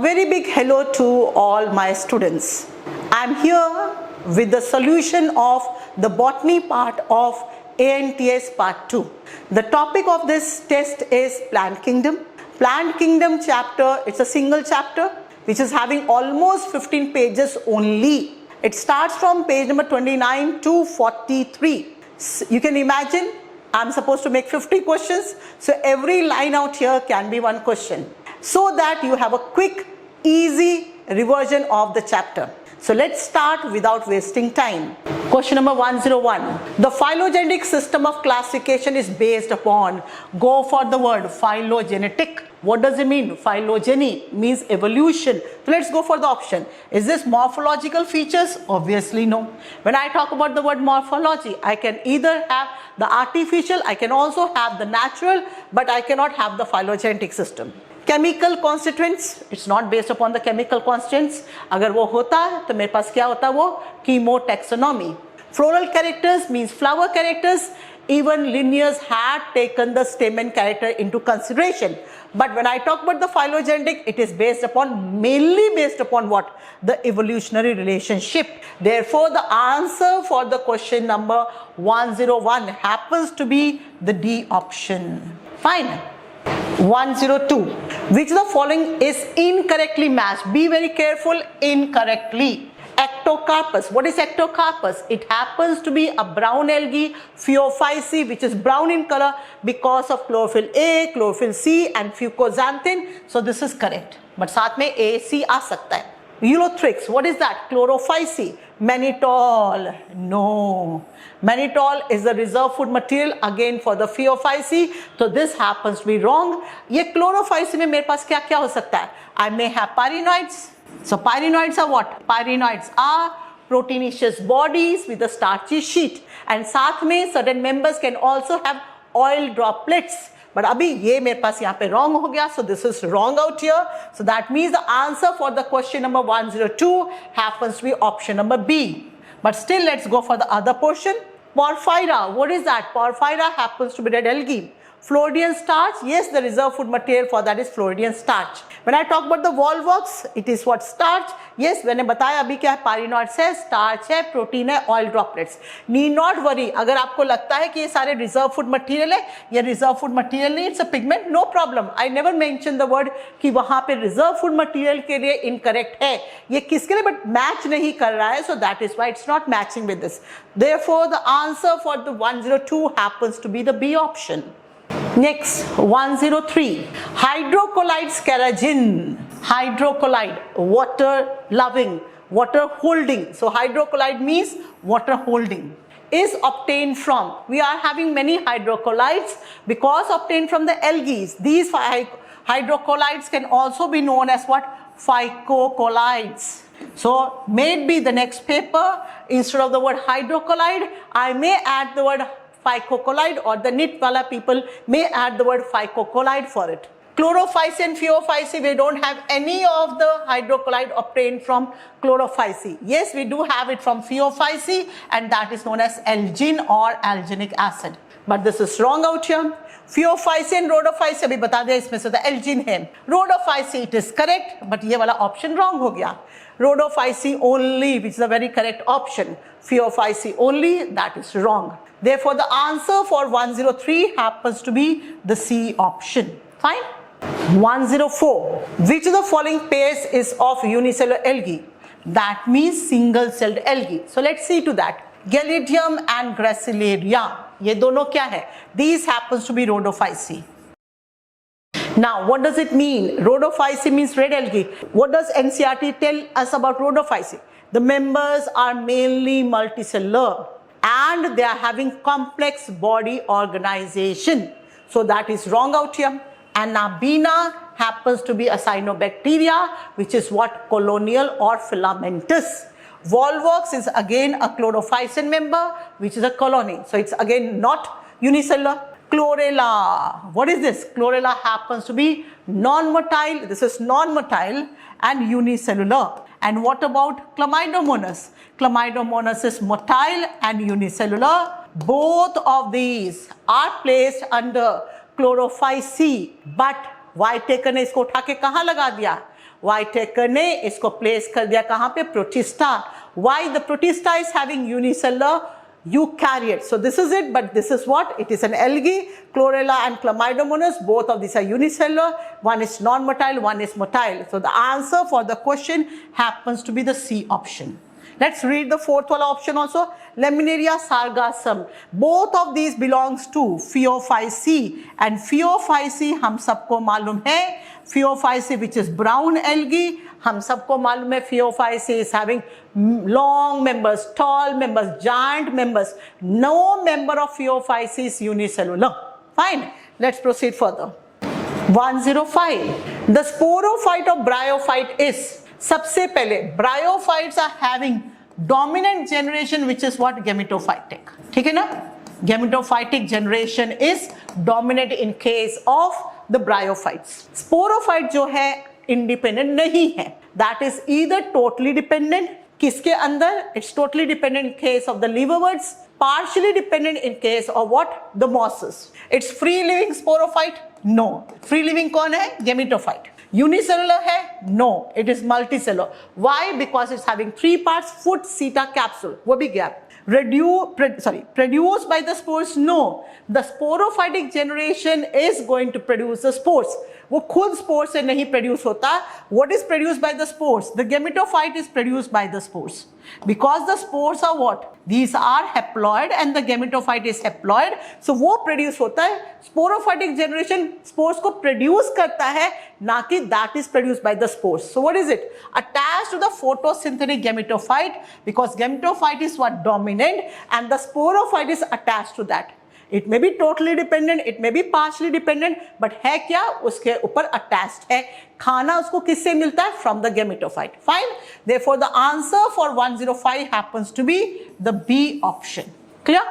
very big hello to all my students. I am here with the solution of the botany part of ANTS part 2. The topic of this test is plant kingdom. Plant kingdom chapter, it's a single chapter which is having almost 15 pages only. It starts from page number 29 to 43. You can imagine I'm supposed to make 50 questions, so every line out here can be one question, so that you have a quick, easy reversion of the chapter. So let's start without wasting time. Question number 101. The phylogenetic system of classification is based upon, go for the word phylogenetic. What does it mean? Phylogeny means evolution. So let's go for the option. Is this morphological features? Obviously no. When I talk about the word morphology, I can either have the artificial, I can also have the natural, but I cannot have the phylogenetic system. Chemical constituents, it's not based upon the chemical constituents. अगर वो होता तो मेरे पास क्या होता वो chemotaxonomy. Floral characters means flower characters. Even Linnaeus had taken the stamen character into consideration. But when I talk about the phylogenetic, it is mainly based upon what? The evolutionary relationship. Therefore, the answer for the question number 101 happens to be the D option. Fine. 102. Which of the following is incorrectly matched? Be very careful, incorrectly. Ectocarpus. What is ectocarpus? It happens to be a brown algae, Phaeophyceae, which is brown in color because of chlorophyll A, chlorophyll C and fucoxanthin. So this is correct. But साथ में A, C आ सकता है. Ulothrix. What is that? Chlorophyceae. Mannitol. No. Mannitol is the reserve food material again for the Phaeophyceae. So this happens to be wrong. ये chlorophyceae में मेरे पास क्या क्या हो सकता है? I may have pyrenoids. So pyrenoids are what? Pyrenoids are proteinaceous bodies with a starchy sheet. And साथ में certain members can also have oil droplets. But अभी ये मेरे पास यहाँ पे wrong हो गया. So this is wrong out here. So that means the answer for the question number 102 happens to be option number B. But still let's go for the other portion. Porphyra. What is that? Porphyra happens to be red algae. Floridian starch, yes, the reserve food material for that is Floridian starch. When I talk about the volvox, it is what? Starch. Yes, मैंने बताया अभी क्या है, pyrenoids है, starch है, protein है, oil droplets. Need not worry. अगर आपको लगता है कि ये सारे reserve food material है, ये reserve food material नहीं, it's a pigment, no problem. I never mentioned the word कि वहाँ पे reserve food material के लिए incorrect है. ये किसके लिए but match नहीं कर रहा है, so that is why it's not matching with this. Therefore, the answer for the 102 happens to be the B option. Next, 103. Hydrocolloid scaragen. Hydrocolloid, water loving, water holding. So hydrocolloid means water holding. Is obtained from, we are having many hydrocolloids because obtained from the algae. These hydrocolloids can also be known as what? Phycocolloids. So maybe the next paper, instead of the word hydrocolloid, I may add the word phycocolloid, or the NIT wala people may add the word phycocolloid for it. Chlorophyceae and Phaeophyceae, we don't have any of the hydrocolloid obtained from Chlorophyceae. Yes, we do have it from Phaeophyceae, and that is known as algin or alginic acid. But this is wrong out here. Phaeophyceae and Rhodophyceae, अभी बता दिया इसमें से the algin है. Rhodophyceae, it is correct, but ये वाला option wrong हो गया. Rhodophyceae only, which is the very correct option. Phaeophyceae only, that is wrong. Therefore, the answer for 103 happens to be the C option. Fine. 104. Which of the following pairs is of unicellular algae? That means single-celled algae. So let's see to that. Gelidium and Gracilaria. ये दोनों क्या है? These happens to be Rhodophyceae. Now, what does it mean? Rhodophyceae means red algae. What does NCERT tell us about Rhodophyceae? The members are mainly multicellular and they are having complex body organization. So that is wrong out here. And Nabina happens to be a cyanobacteria, which is what? Colonial or filamentous. Volvox is again a chlorophycin member, which is a colony. So it's again not unicellular. Chlorella. What is this? Chlorella happens to be non-motile. This is non-motile and unicellular. And what about Chlamydomonas? Chlamydomonas is motile and unicellular. Both of these are placed under Chlorophyceae. But Whiteacre ने इसको उठा के कहाँ लगा दिया? Y taker ने इसको place कर दिया कहां पे, protista. Why the protista is having unicellular eukaryote. So this is it, but this is what? It is an algae. Chlorella and Chlamydomonas, both of these are unicellular. One is non-motile, one is motile. So the answer for the question happens to be the C option. Let's read the fourth one option also. Laminaria sargassum. Both of these belongs to Phaeophyceae, and Phaeophyceae हम सबको मालूम है, Phaeophyceae which is brown algae, हम सबको मालूम है Phaeophyceae is having long members, tall members, giant members. No member of Phaeophyceae is unicellular. Fine. Let's proceed further. 105. The sporophyte of bryophyte is, सबसे पहले bryophytes are having dominant generation which is what, gametophytic. ठीक है ना, gametophytic generation is dominant in case of the bryophytes. Sporophyte जो है independent नहीं है, that is either totally dependent, किसके अंदर, it's totally dependent in case of the liverworts, partially dependent in case of what, the mosses. It's free living sporophyte, no. Free living कौन है, gametophyte. Unicellular है, no, it is multicellular. Why? Because it's having 3 parts, foot, seta, capsule. वो भी gap. Produced by the spores, no. The sporophytic generation is going to produce the spores. वो खुद spores से नहीं produce होता. What is produced by the spores? The gametophyte is produced by the spores. Because the spores are what? These are haploid and the gametophyte is haploid. So वो produce होता है. Sporophytic generation spores को produce करता है, ना कि that is produced by the spores. So what is it? Attached to the photosynthetic gametophyte, because gametophyte is what, dominant, and the sporophyte is attached to that. It may be totally dependent, it may be partially dependent, but है क्या, उसके ऊपर attached है. खाना उसको किससे मिलता है, from the gametophyte. Fine. Therefore the answer for 105 happens to be the B option. Clear?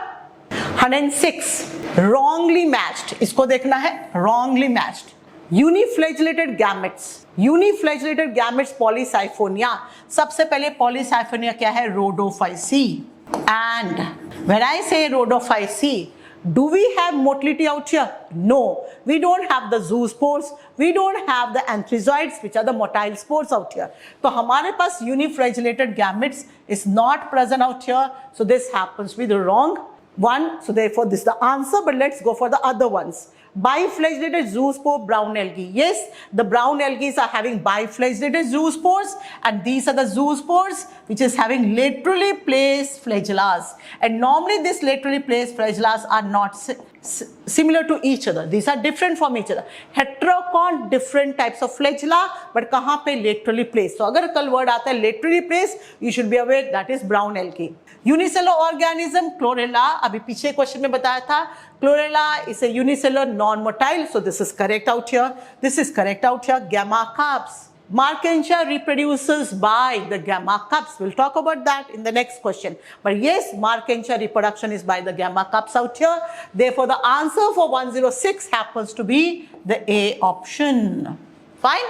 106. Wrongly matched. इसको देखना है, wrongly matched. Uniflagellated gametes. Uniflagellated gametes polysiphonia. सबसे पहले polysiphonia क्या है, rhodophyceae. And when I say rhodophyceae, do we have motility out here? No, we don't have the zoospores, we don't have the anthrazoids which are the motile spores out here. तो हमारे पास uniflagellated gametes is not present out here, so this happens to be the wrong one. So therefore this is the answer, but let's go for the other ones. Biflagellated zoospore brown algae. Yes, the brown algae are having biflagellated zoospores, and these are the zoospores which is having laterally placed flagellas. And normally these laterally placed flagellas are not similar to each other. These are different from each other. Heterocont, different types of flagella, but कहाँ पे laterally placed. So अगर कल word आता है laterally placed, you should be aware that is brown algae. Unicellular organism, chlorella. अभी पीछे question में बताया था, chlorella is a unicellular non-motile, so this is correct out here. This is correct out here. Gamma carps. Markensia reproduces by the gamma cups. We'll talk about that in the next question. But yes, Markensia reproduction is by the gamma cups out here. Therefore, the answer for 106 happens to be the A option. Fine.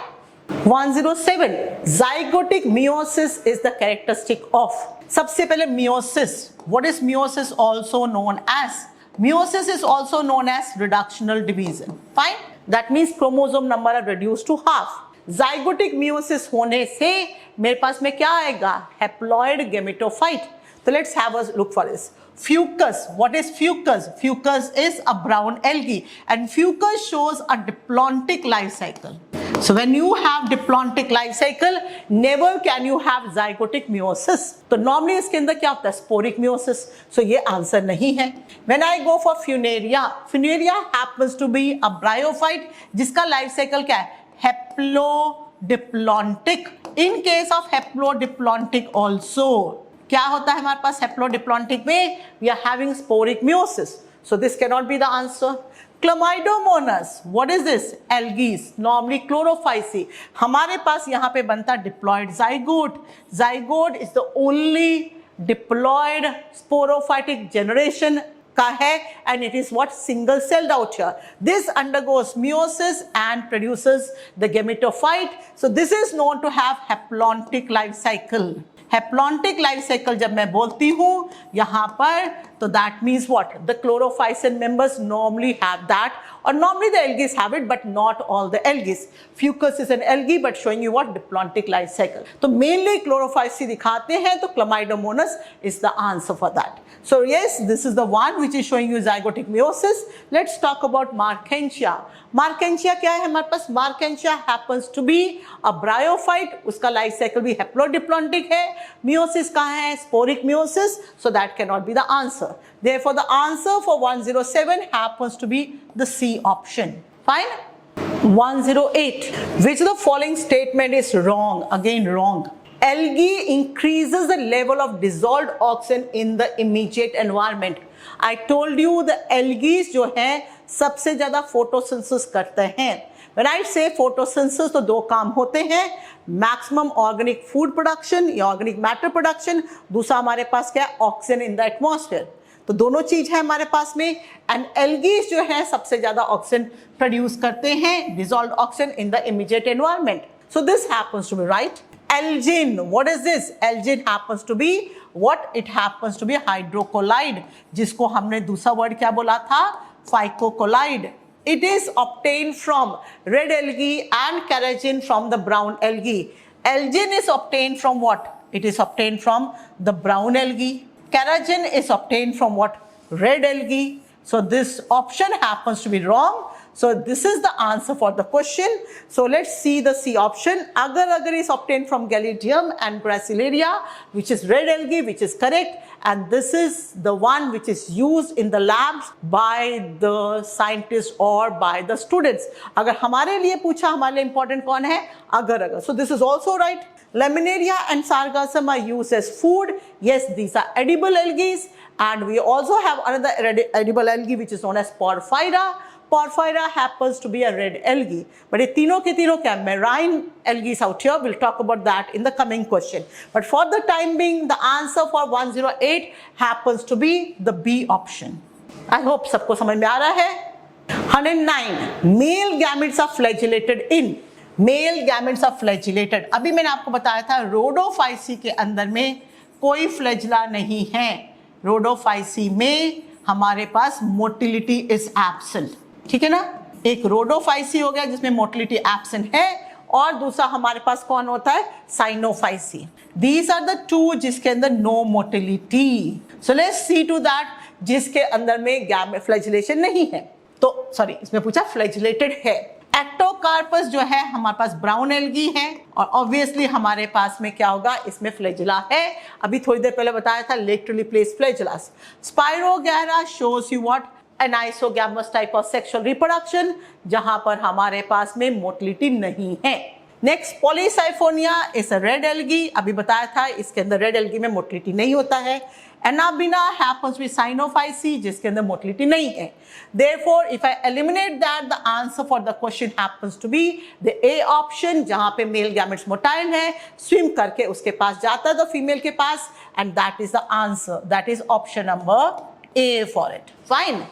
107. Zygotic meiosis is the characteristic of. सबसे पहले meiosis. What is meiosis also known as? Meiosis is also known as reductional division. Fine. That means chromosome number are reduced to half. Zygotic meiosis होने से मेरे पास में क्या आएगा, haploid gametophyte. So let's have a look for this. Fucus. What is fucus? Fucus is a brown algae, and fucus shows a diplontic life cycle. So when you have diplontic life cycle, never can you have zygotic meiosis. तो normally इसके अंदर क्या होता है, sporic meiosis. So ये answer नहीं है. When I go for Funaria, Funaria happens to be a bryophyte जिसका life cycle क्या है, haplodiplontic. In case of haplodiplontic also, क्या होता है हमारे पास haplodiplontic में, we are having sporic meiosis. So this cannot be the answer. Chlamydomonas, what is this? Algae, normally chlorophyceae. हमारे पास यहाँ पे बनता diploid zygote. Zygote is the only diploid sporophytic generation का है, and it is what, single celled out here. This undergoes meiosis and produces the gametophyte. So this is known to have haplontic life cycle. Haplontic life cycle जब मैं बोलती हूँ, यहाँ पर So that means what? The chlorophycin members normally have that, or normally the algae have it, but not all the algae. Fucus is an algae, but showing you what? Diplontic life cycle. So mainly chlorophyci दिखाते हैं, तो Chlamydomonas is the answer for that. So yes, this is the one which is showing you zygotic meiosis. Let's talk about Marchantia. Marchantia क्या है हमारे पास? Marchantia happens to be a bryophyte. उसका life cycle भी haplodiplontic है. Meiosis कहाँ है? Sporic meiosis. So that cannot be the answer. Therefore, the answer for 107 happens to be the C option. Fine. 108. Which of the following statement is wrong? Again, wrong. Algae increases the level of dissolved oxygen in the immediate environment. I told you the algae जो है सबसे ज़्यादा photosynthesis करते हैं. When I say photosynthesis तो दो काम होते हैं, maximum organic food production या organic matter production, दूसरा हमारे पास क्या है? Oxygen in the atmosphere. तो दोनों चीज है हमारे पास में, एंड एल्गीज जो है सबसे ज्यादा ऑक्सीजन प्रोड्यूस करते हैं, dissolved oxygen in the immediate environment. So this happens to be right. Elgin, what is this? Elgin happens to be what? It happens to be hydrocolloid, जिसको हमने दूसरा वर्ड क्या बोला था? Phycocolloid. It is obtained from red algae and carrageen from the brown algae. Elgin is obtained from what? It is obtained from the brown algae. Carrageen is obtained from what? Red algae. So this option happens to be wrong. So this is the answer for the question. So let's see the C option. Agar is obtained from Gelidium and Gracilaria, which is red algae, which is correct. And this is the one which is used in the labs by the scientists or by the students. अगर हमारे लिए पूछा, हमारे लिए important कौन है? Agar. So this is also right. Laminaria and sargassum are used as food. Yes, these are edible algae. And we also have another edible algae which is known as Porphyra. Porphyra happens to be a red algae. But ये तीनों के तीनों क्या? Marine algae out here. We'll talk about that in the coming question. But for the time being, the answer for 108 happens to be the B option. I hope सबको समझ में आ रहा है. 109. Male gametes are flagellated in. Male gametes are flagellated. अभी मैंने आपको बताया था Rhodophyceae के अंदर में कोई फ्लैजिला नहीं है. Rhodophyceae में हमारे पास मोटिलिटी इज एब्सेंट. ठीक है ना? एक Rhodophyceae हो गया जिसमें मोटिलिटी एब्सेंट है, और दूसरा हमारे पास कौन होता है? Cyanophyceae. These are the two जिसके अंदर no motility. So let's see to that जिसके अंदर में गैमेट फ्लैजिलेशन नहीं है. तो सॉरी, इसमें पूछा फ्लैजिलेटेड है. एक्टोकार्पस जो है हमारे पास ब्राउन एल्गी है, और ऑब्वियसली हमारे पास में क्या होगा? इसमें फ्लैजिला है. अभी थोड़ी देर पहले बताया था laterally placed flagellas. Spirogyra shows you what? An isogamous type of sexual reproduction, जहां पर हमारे पास में मोटिलिटी नहीं है. Next, polysiphonia is a red algae. अभी बताया था इसके अंदर रेड एल्गी में मोटिलिटी नहीं होता है. Anabina happens with Cyanophyceae जिसके अंदर मोटिलिटी नहीं है. Therefore, if I eliminate that, the answer for the question happens to be the A option, जहां पे मेल गैमेट्स मोटाइल है, स्विम करके उसके पास जाता है तो फीमेल के पास, and that is the answer. That is option number A for it. Fine.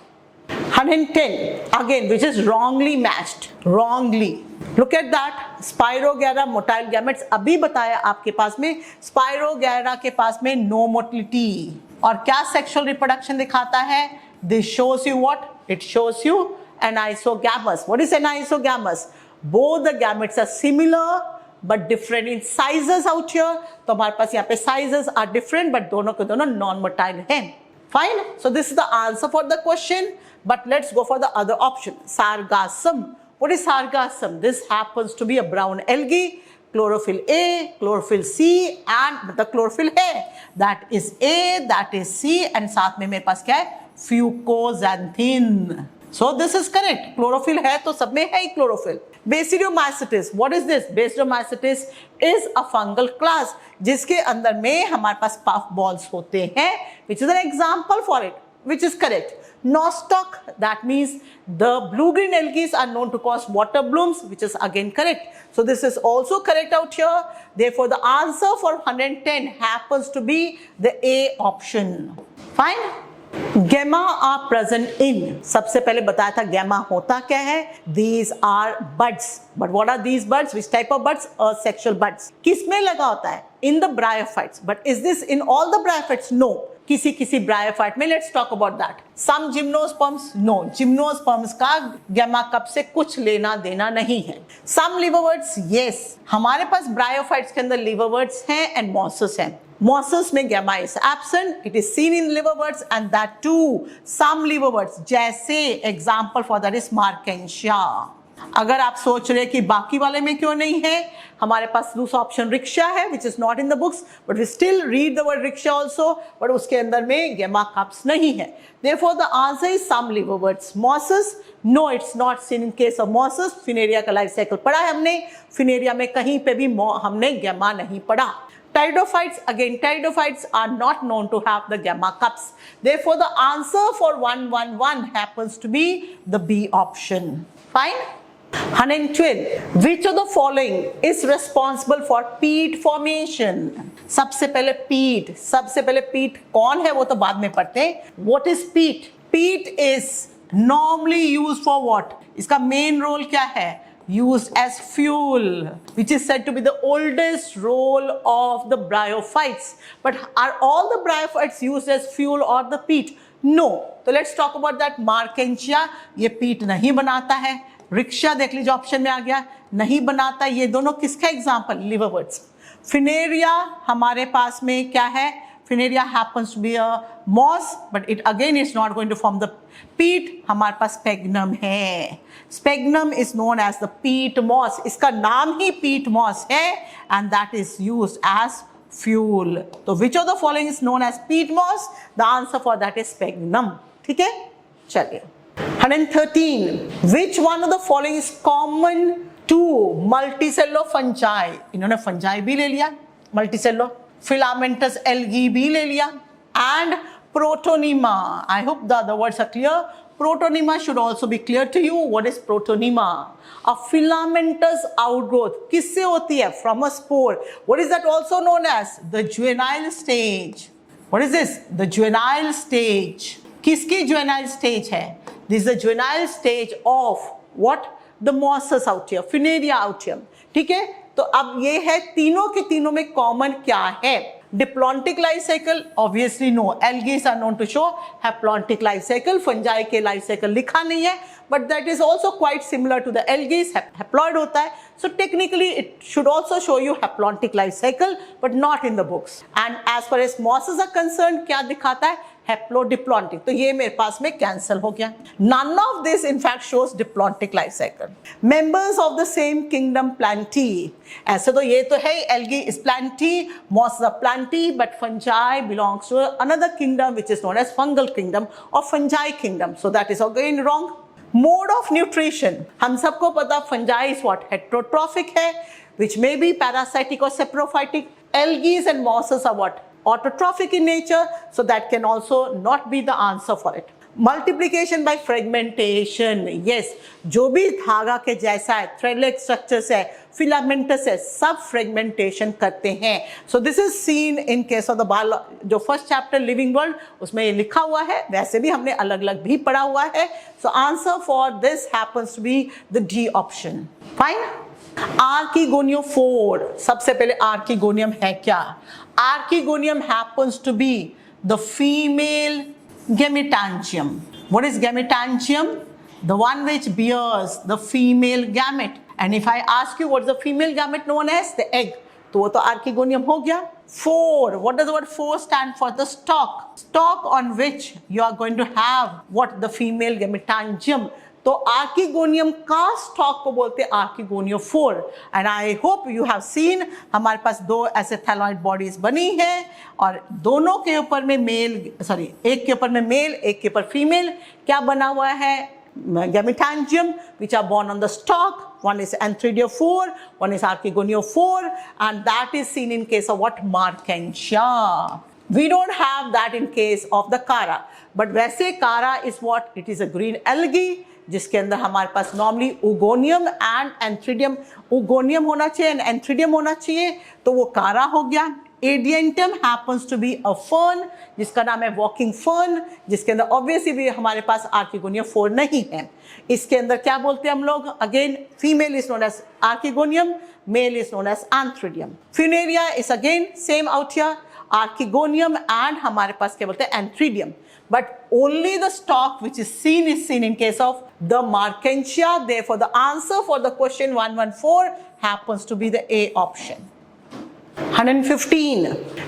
110 again, which is wrongly matched. Wrongly. Look at that. Spirogyra motile gametes. अभी बताया आपके पास में Spirogyra के पास में no motility. और क्या sexual reproduction दिखाता है? This shows you what? It shows you anisogamous. What is anisogamous? Both the gametes are similar but different in sizes out here. तो हमारे पास यहाँ पे sizes are different, but दोनों के दोनों non-motile हैं. Fine. So this is the answer for the question. But let's go for the other option. Sargassum. What is sargassum? This happens to be a brown algae. Chlorophyll A, chlorophyll C, and the chlorophyll है. That is A, that is C, and साथ में मेरे पास क्या है? Fucoxanthin. So this is correct. Chlorophyll है तो सब में है ही chlorophyll. Basidiomycetes. What is this? Basidiomycetes is a fungal class जिसके अंदर में हमारे पास puff balls होते हैं, which is an example for it, which is correct. Nostoc, that means the blue-green algae are known to cause water blooms, which is again correct. So this is also correct out here. Therefore, the answer for 110 happens to be the A option. Fine. Gemma are present in, सबसे पहले बताया था gemma होता क्या है, these are buds, but what are these buds, which type of buds, sexual buds. किसमें लगा होता है, in the bryophytes, but is this in all the bryophytes, no, किसी किसी ब्रायोफाइट में, let's talk about that. Some gymnosperms, no, gymnosperms का gemma cup से कुछ लेना देना नहीं है। सम लिवरवर्ट्स, यस, हमारे पास ब्रायोफाइट्स के अंदर लिवरवर्ट्स हैं एंड मॉसस हैं। Mosses में gamma is absent, it is seen in liverworts and that too some liverworts, जैसे example for that is Markensia। अगर आप सोच रहे कि बाकी वाले में क्यों नहीं है, हमारे पास दूसरा ऑप्शन रिक्शा है which is not in the books but we still read the word rickshaw also, but उसके अंदर में gamma cups नहीं है। Therefore the answer is some liverworts। Mosses, no, it's not seen in case of mosses। Funaria का life cycle पढ़ा है हमने, Funaria में कहीं पे भी हमने gamma नहीं पढ़ा। Pteridophytes, again pteridophytes are not known to have the gamma cups. Therefore the answer for 111 happens to be the B option. Fine? 112. Which of the following is responsible for peat formation? सबसे पहले peat कौन है वो तो बाद में पढ़ते हैं। What is peat? Peat is normally used for what? इसका main role क्या है? Used as fuel, which is said to be the oldest role of the bryophytes. But are all the bryophytes used as fuel or the peat? No. So let's talk about that। Markensia ये peat नहीं बनाता है। Rickshaw देख लीजिए option में आ गया, नहीं बनाता। ये दोनों किसका एग्जाम्पल, लिवरवर्ट्स। फिनेरिया हमारे पास में क्या है, Funaria happens to be a moss, but it again is not going to form the peat। हमारे पास sphagnum है, sphagnum is known as the peat moss, इसका नाम ही peat moss है and that is used as fuel। तो which of the following is known as peat moss? The answer for that is sphagnum। ठीक है, चलिए। 113, which one of the following is common to multicellular fungi? इन्होंने fungi भी ले लिया, multicellular, filamentous algae भी ले लिया and protonema। I hope the other words are clear। Protonema should also be clear to you। What is protonema? A filamentous outgrowth किससे होती है? From a spore। What is that also known as? The juvenile stage। What is this? The juvenile stage। किसकी juvenile stage है? This is the juvenile stage of what? The mosses out here, Funaria out here। ठीक है, तो अब ये है तीनों के तीनों में कॉमन क्या है? Diplontic life cycle, obviously no, algae are known to show haplontic life cycle. Fungi के लाइफ साइकिल लिखा नहीं है, but that is also quite similar to the algae, haploid होता है। So technically it should also show you haplontic life cycle but not in the books. And as far as mosses are concern क्या दिखाता है? Haplodiplontic. तो ये मेरे पास में cancel हो गया। None of this in fact shows diplontic life cycle. Members of the same kingdom plantae, ऐसे तो ये तो है algae is plantae, mosses are plantae, but fungi belongs to another kingdom which is known as fungal kingdom और fungi kingdom. So that is again wrong. Mode of nutrition, हम सबको पता fungi is what? Heterotrophic है, which may be parasitic or saprophytic। Algae and mosses are what? Autotrophic in nature, so that can also not be the answer for it। Multiplication by fragmentation, yes, जो भी धागा के जैसा है, thread-like structures है, filamentous है, सब fragmentation करते हैं। So this is seen in case of the जो first chapter living world, उसमें ये लिखा हुआ है, वैसे भी हमने अलग अलग भी पढ़ा हुआ है। So answer for this happens to be the D option। Fine। आर्कीगोनियोफोर, सबसे पहले आर्कीगोनियम है क्या? Archegonium happens to be the female gametangium। What is gametangium? The one which bears the female gamete। And if I ask you what is the female gamete known as? The egg। तो वो तो archegonium हो गया। 4, what does the word 4 stand for? The stalk। Stalk on which you are going to have what? The female gametangium। तो archegonium का stalk को बोलते हैं archegoniophore. And I hope you have seen, हमारे पास दो ऐसे थैलॉइड बॉडीज बनी है और दोनों के ऊपर में एक के ऊपर में मेल, एक के ऊपर फीमेल क्या बना हुआ है? gametangium which are born on the stalk। One is anthridiophore, one is archegoniophore, and that is seen in case of what? Markensia। We don't have that in case of the Chara, but वैसे Chara is what? It is a green algae जिसके अंदर हमारे पास normally उगोनियम and एंथ्रिडियम, उगोनियम होना चाहिए and एंथ्रिडियम होना चाहिए, तो वो कारा हो गया। Adiantum happens to be a fern, जिसका नाम है वॉकिंग फर्न, जिसके अंदर ऑब्वियसली भी हमारे पास आर्किगोनियम 4 नहीं है। इसके अंदर क्या बोलते हैं हम लोग, again female is known as archegonium, male is known as antheridium. Funaria is again same out here, archegonium and हमारे पास क्या बोलते हैं antheridium, but only the stalk which is seen in case of the Markentia. Therefore the answer for the question 114 happens to be the A option. 115,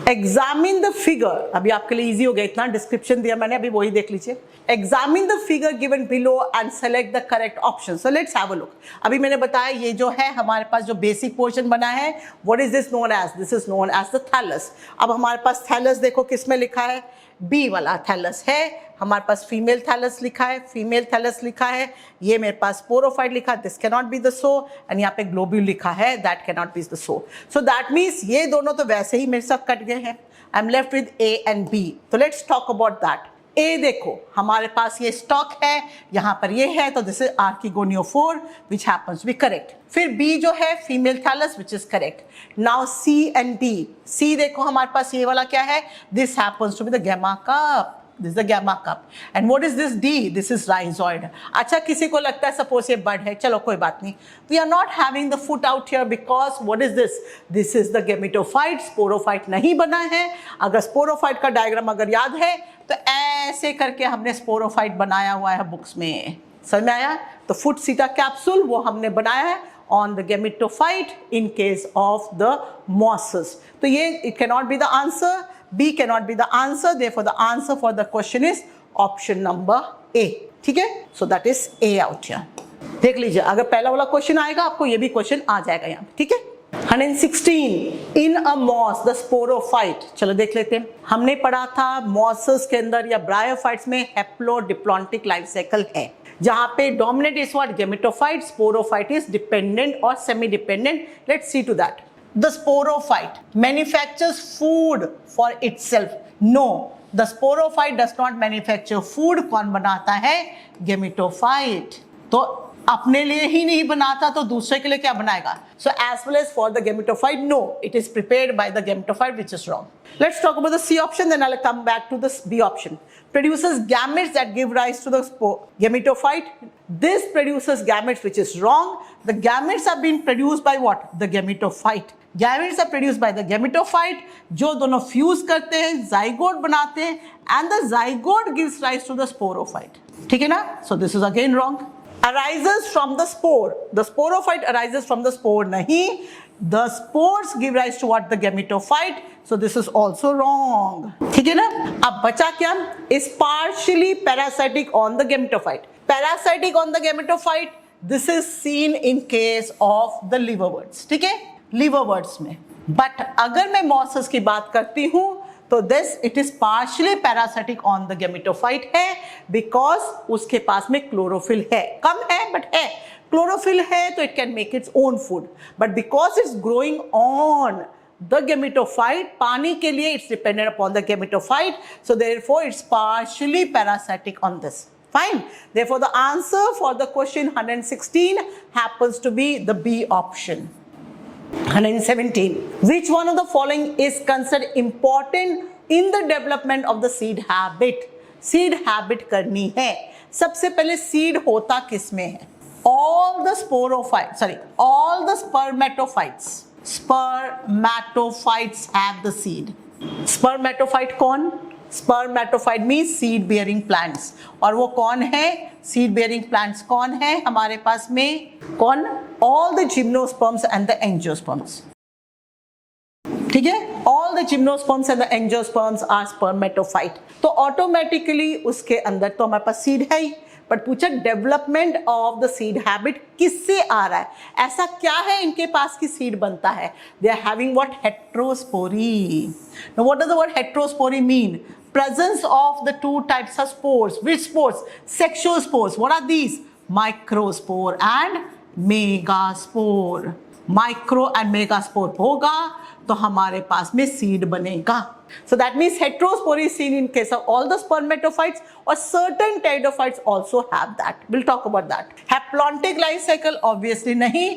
examine the figure, अभी आपके लिए easy हो गया, इतना डिस्क्रिप्शन दिया मैंने, अभी वही देख लीजिए। Examine the figure given below and select the correct option. So let's have a look. अभी मैंने बताया ये जो है हमारे पास जो बेसिक पोर्शन बना है, what is this known as, this is known as the thallus. अब हमारे पास थैलस देखो किस में लिखा है, बी वाला थैलस है, हमारे पास फीमेल थैलस लिखा है, फीमेल थैलस लिखा है, ये मेरे पास स्पोरोफाइट लिखा है, this can not be the so, and यहाँ पे ग्लोब्यूल लिखा है, that can not be the so. So that means ये दोनों तो वैसे ही मेरे साथ कट गए हैं। I am left with A and B. तो let's talk about that. A देखो हमारे पास ये स्टॉक है, यहाँ पर ये है, तो this is archegoniophore which happens to be correct. फिर बी जो है female thallus which is correct. Now C and D. C देखो हमारे पास ये वाला क्या है, this happens to be the gemma cup, this is the gemma cup. And what is this D, this is rhizoid. अच्छा किसी को लगता है सपोज ये बर्ड है, चलो कोई बात नहीं, we are not having the foot out here because what is this, this is the gametophyte, sporophyte नहीं बना है। अगर स्पोरोफाइट का डायग्राम अगर याद है तो ऐसे करके हमने स्पोरोफाइट बनाया हुआ है बुक्स में, समझ में आया। तो फुट सीटा कैप्सूल वो हमने बनाया है on the gametophyte in case of the mosses. तो ये it cannot be the answer, B cannot be the answer, therefore the answer for the question is option number A. ठीक है, so that is A out here. देख लीजिए अगर पहला वाला question आएगा आपको ये भी क्वेश्चन आ जाएगा यहाँ, ठीक है। 116, in a moss the sporophyte, चलो देख लेते हैं। हमने पढ़ा था मॉसेस के अंदर या ब्रायोफाइट्स में हैप्लोडिप्लॉन्टिक लाइफ साइकिल है, जहां पे dominate is what, gametophyte, sporophyte is dependent और semi dependent. Let's see to that. The sporophyte manufactures food for itself, no the sporophyte does not manufacture food. कौन बनाता है, गेमेटोफाइट। तो अपने लिए ही नहीं बनाता तो दूसरे के लिए क्या बनाएगा। So as well as for the gametophyte, no it is prepared by the gametophyte which is wrong. Let's talk about the C option, then I will come back to the B option. Produces gametes that give rise to the gametophyte. This produces gametes which is wrong. The gametes are being produced by what, the gametophyte. Gametes are produced by the gametophyte, जो दोनों fuse करते हैं, zygote बनाते हैं, and the zygote gives rise to the sporophyte. ठीक है ना? So this is again wrong. Arises from the spore. The sporophyte arises from the spore. नहीं, the spores give rise to what, the gametophyte. So this is also wrong. ठीक है ना? अब बचा क्या? Is partially parasitic on the gametophyte. Parasitic on the gametophyte. This is seen in case of the liverworts. ठीक है? Liverworts में. But अगर मैं mosses की बात करती हूँ तो this it is partially parasitic on the gametophyte है, बिकॉज उसके पास में क्लोरोफिल है, कम है बट है, क्लोरोफिल है तो it can make its own food, but because it's growing on the gametophyte, पानी के लिए it's dependent upon the gametophyte, so therefore it's partially parasitic on this. Fine. Therefore, the answer for the question 116 happens to be the B option. 117. Which one of the following is considered important in the development of the seed habit? Seed habit करनी है. सबसे पहले seed होता किस में है? All the spermatophytes. Spermatophytes have the seed. Spermatophyte कौन? Spermatophyte means seed bearing plants. और वो कौन है? Seed bearing plants कौन है हमारे पास में? कौन? All the gymnosperms and the angiosperms. ठीक है? All the gymnosperms and the angiosperms are spermatophyte. तो ऑटोमेटिकली उसके अंदर तो हमारे पास सीड है ही, बट पूछा development of the seed habit किससे आ रहा है, ऐसा क्या है इनके पास की सीड बनता है? They are having what, heterospory. Now what does the word heterospory mean? Presence of the two types of spores. Which spores? Sexual spores. What are these? Microspore and megaspore. Micro and megaspore होगा तो हमारे पास में seed बनेगा. So that means heterospore is seen in case of all the spermatophytes, or certain pteridophytes also have that. We'll talk about that. Haplontic life cycle obviously नहीं.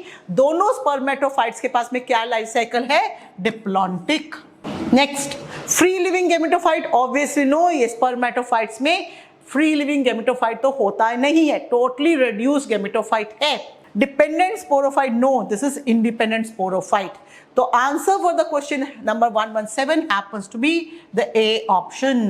दोनों spermatophytes के पास में क्या life cycle है? Diplontic. Next, free living gametophyte, obviously no, ये spermatophytes में free living gametophyte तो होता है नहीं है, टोटली रिड्यूस्ड गेमेटोफाइट है. Dependent sporophyte, no, this is independent sporophyte. तो answer for the question number 117 happens to be the A option.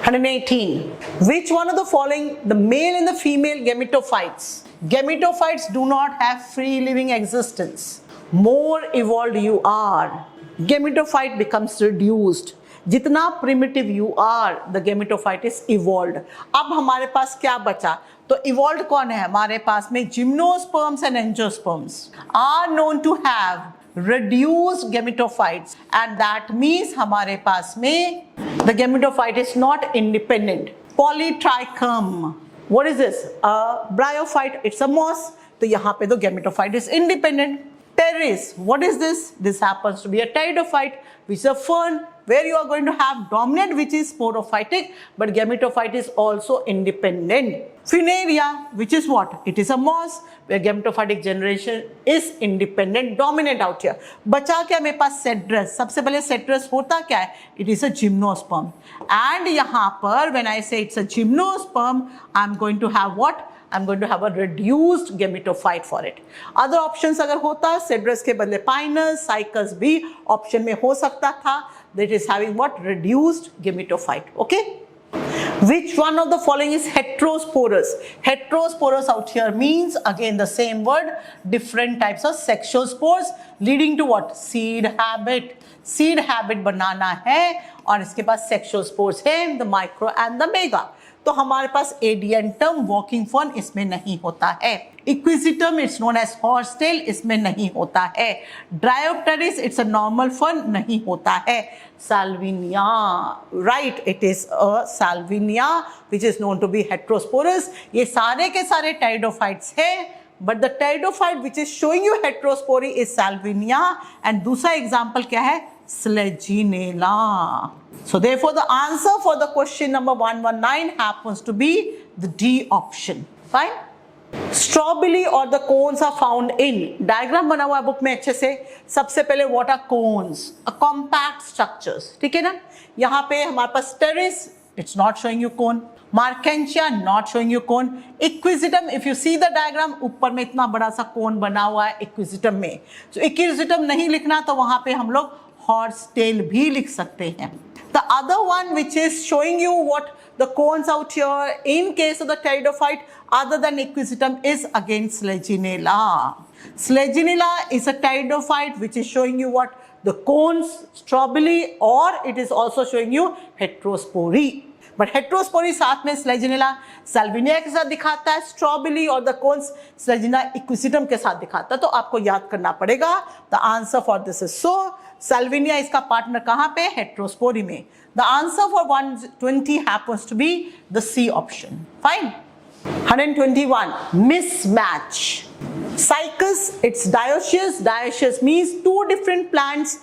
118. Which one of the following, the male and the female gametophytes? Gametophytes do not have free living existence. More evolved you are, gametophyte becomes reduced. जितना primitive you are, the gametophyte is evolved. अब हमारे पास क्या बचा? तो evolved कौन है हमारे पास में? gymnosperms and angiosperms are known to have reduced gametophytes, and that means हमारे पास में the gametophyte is not independent. Polytrichum, what is this? A bryophyte, it's a moss. तो यहाँ पे तो gametophyte is independent. Pteris, what is this? This happens to be a pteridophyte, which is a fern, where you are going to have dominant, which is sporophytic, but gametophyte is also independent. Funaria, which is what? It is a moss, where gametophytic generation is independent, dominant out here. बचा क्या मेरे पास? Cedrus. सबसे पहले Cedrus होता क्या है? It is a gymnosperm. And यहाँ पर when I say it's a gymnosperm, I'm going to have what? I'm going to have a reduced gametophyte for it. Other options अगर होता, Cedrus के बदले Pinus, Cycas भी option में हो सकता था. That is having what? Reduced gametophyte. Okay? Which one of the following is heterosporous? Heterosporous out here means again the same word, different types of sexual spores leading to what? Seed habit. Seed habit बनाना है और इसके पास sexual spores है, the micro and the mega. तो हमारे पास Adiantum walking fern इसमें नहीं होता है. Equisetum it's known as horse tail, इसमें नहीं होता है. Dryopteris it's a normal fern, नहीं होता है. Salvinia, right, it is a salvinia which is known to be heterosporous. ये सारे के सारे टाइडोफाइट्स है, but the pteridophyte which is showing you heterospory is salvinia. And दूसरा एग्जाम्पल क्या है? Slegionella. So therefore the answer for the question number 119 happens to be the D option. Fine. Strawberry or the cones are found in. Diagram बना हुआ है book में अच्छे से. सबसे पहले what are cones? A compact structures. ठीक है ना? यहाँ पे हमारे पास pteris, it's not showing you cone. Marchantia, not showing you cone. Equisetum, if you see the diagram, ऊपर में इतना बड़ा सा कोन बना हुआ है equisetum में. So equisetum नहीं लिखना तो वहाँ पे हम लोग horse tail भी लिख सकते हैं. The other one which is showing you what the cones out here in case of the pteridophyte other than equisetum is again Slegionella. Slegionella is a pteridophyte which is showing you what? The cones, strobili, or it is also showing you heterospory. But heterospory साथ में स्लेजिनेला Salvinia के साथ दिखाता है, strawberry और the cons स्लेजिना equisetum के साथ दिखाता है. तो आपको याद करना पड़ेगा. The answer for this is so. Salvinia इसका पार्टनर कहाँ पे? हेट्रोस्पोरी में. The answer for 120 happens to be the C option. Fine. 121 mismatch. Cycas, it's dioecious. Dioecious means two different plants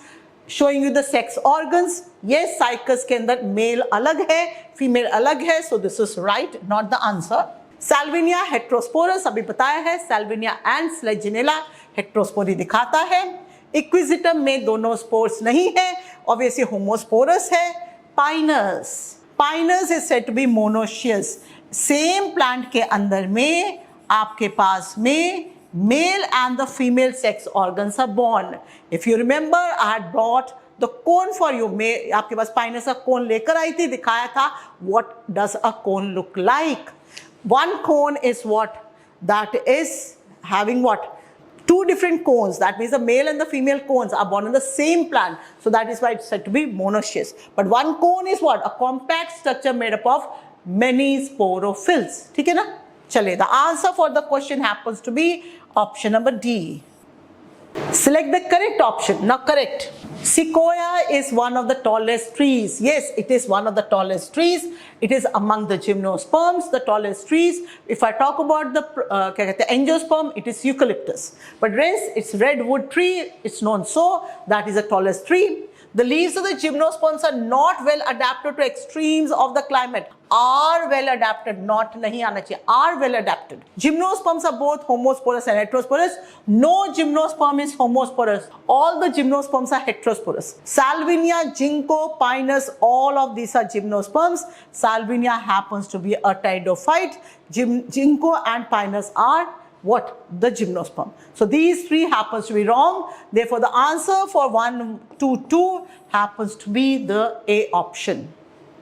showing you the sex organs. Yes, cycas के अंदर mail अलग है, female अलग है, so this is right, not the answer. Salvinia heterosporus अभी बताया है. Salvinia and Slegionella heterospory दिखाता है. Equisetum में दोनों स्पोर्स नहीं है, obviously homosporous है. Pinus, Pinus is said to be monoecious. Same plant के अंदर में आपके पास में male and the female sex organs are born. If you remember, I had brought the cone for you. मैं आपके पास पाइनस का कोन लेकर आई थी, दिखाया था what does a cone look like. One cone is what? That is having what? Two different cones. That means the male and the female cones are born in the same plant. So that is why it's said to be monoecious. But one cone is what? A compact structure made up of many sporophylls. ठीक है ना? चलिए, the answer for the question happens to be option number D. Select the correct option. Now correct. Sequoia is one of the tallest trees. Yes, it is one of the tallest trees. It is among the gymnosperms, the tallest trees. If I talk about the क्या कहते हैं angiosperm, it is eucalyptus. But rest, it's redwood tree. It's known so. That is the tallest tree. The leaves of the gymnosperms are not well adapted to extremes of the climate. Are well adapted, not नहीं आना चाहिए. Are well adapted. Gymnosperms are both homosporous and heterosporous. No gymnosperm is homosporous. All the gymnosperms are heterosporous. Salvinia, ginkgo, pinus, all of these are gymnosperms. Salvinia happens to be a pteridophyte. Ginkgo and pinus are what? The gymnosperm. So these three happens to be wrong. Therefore, the answer for 1, 2, 2 happens to be the A option.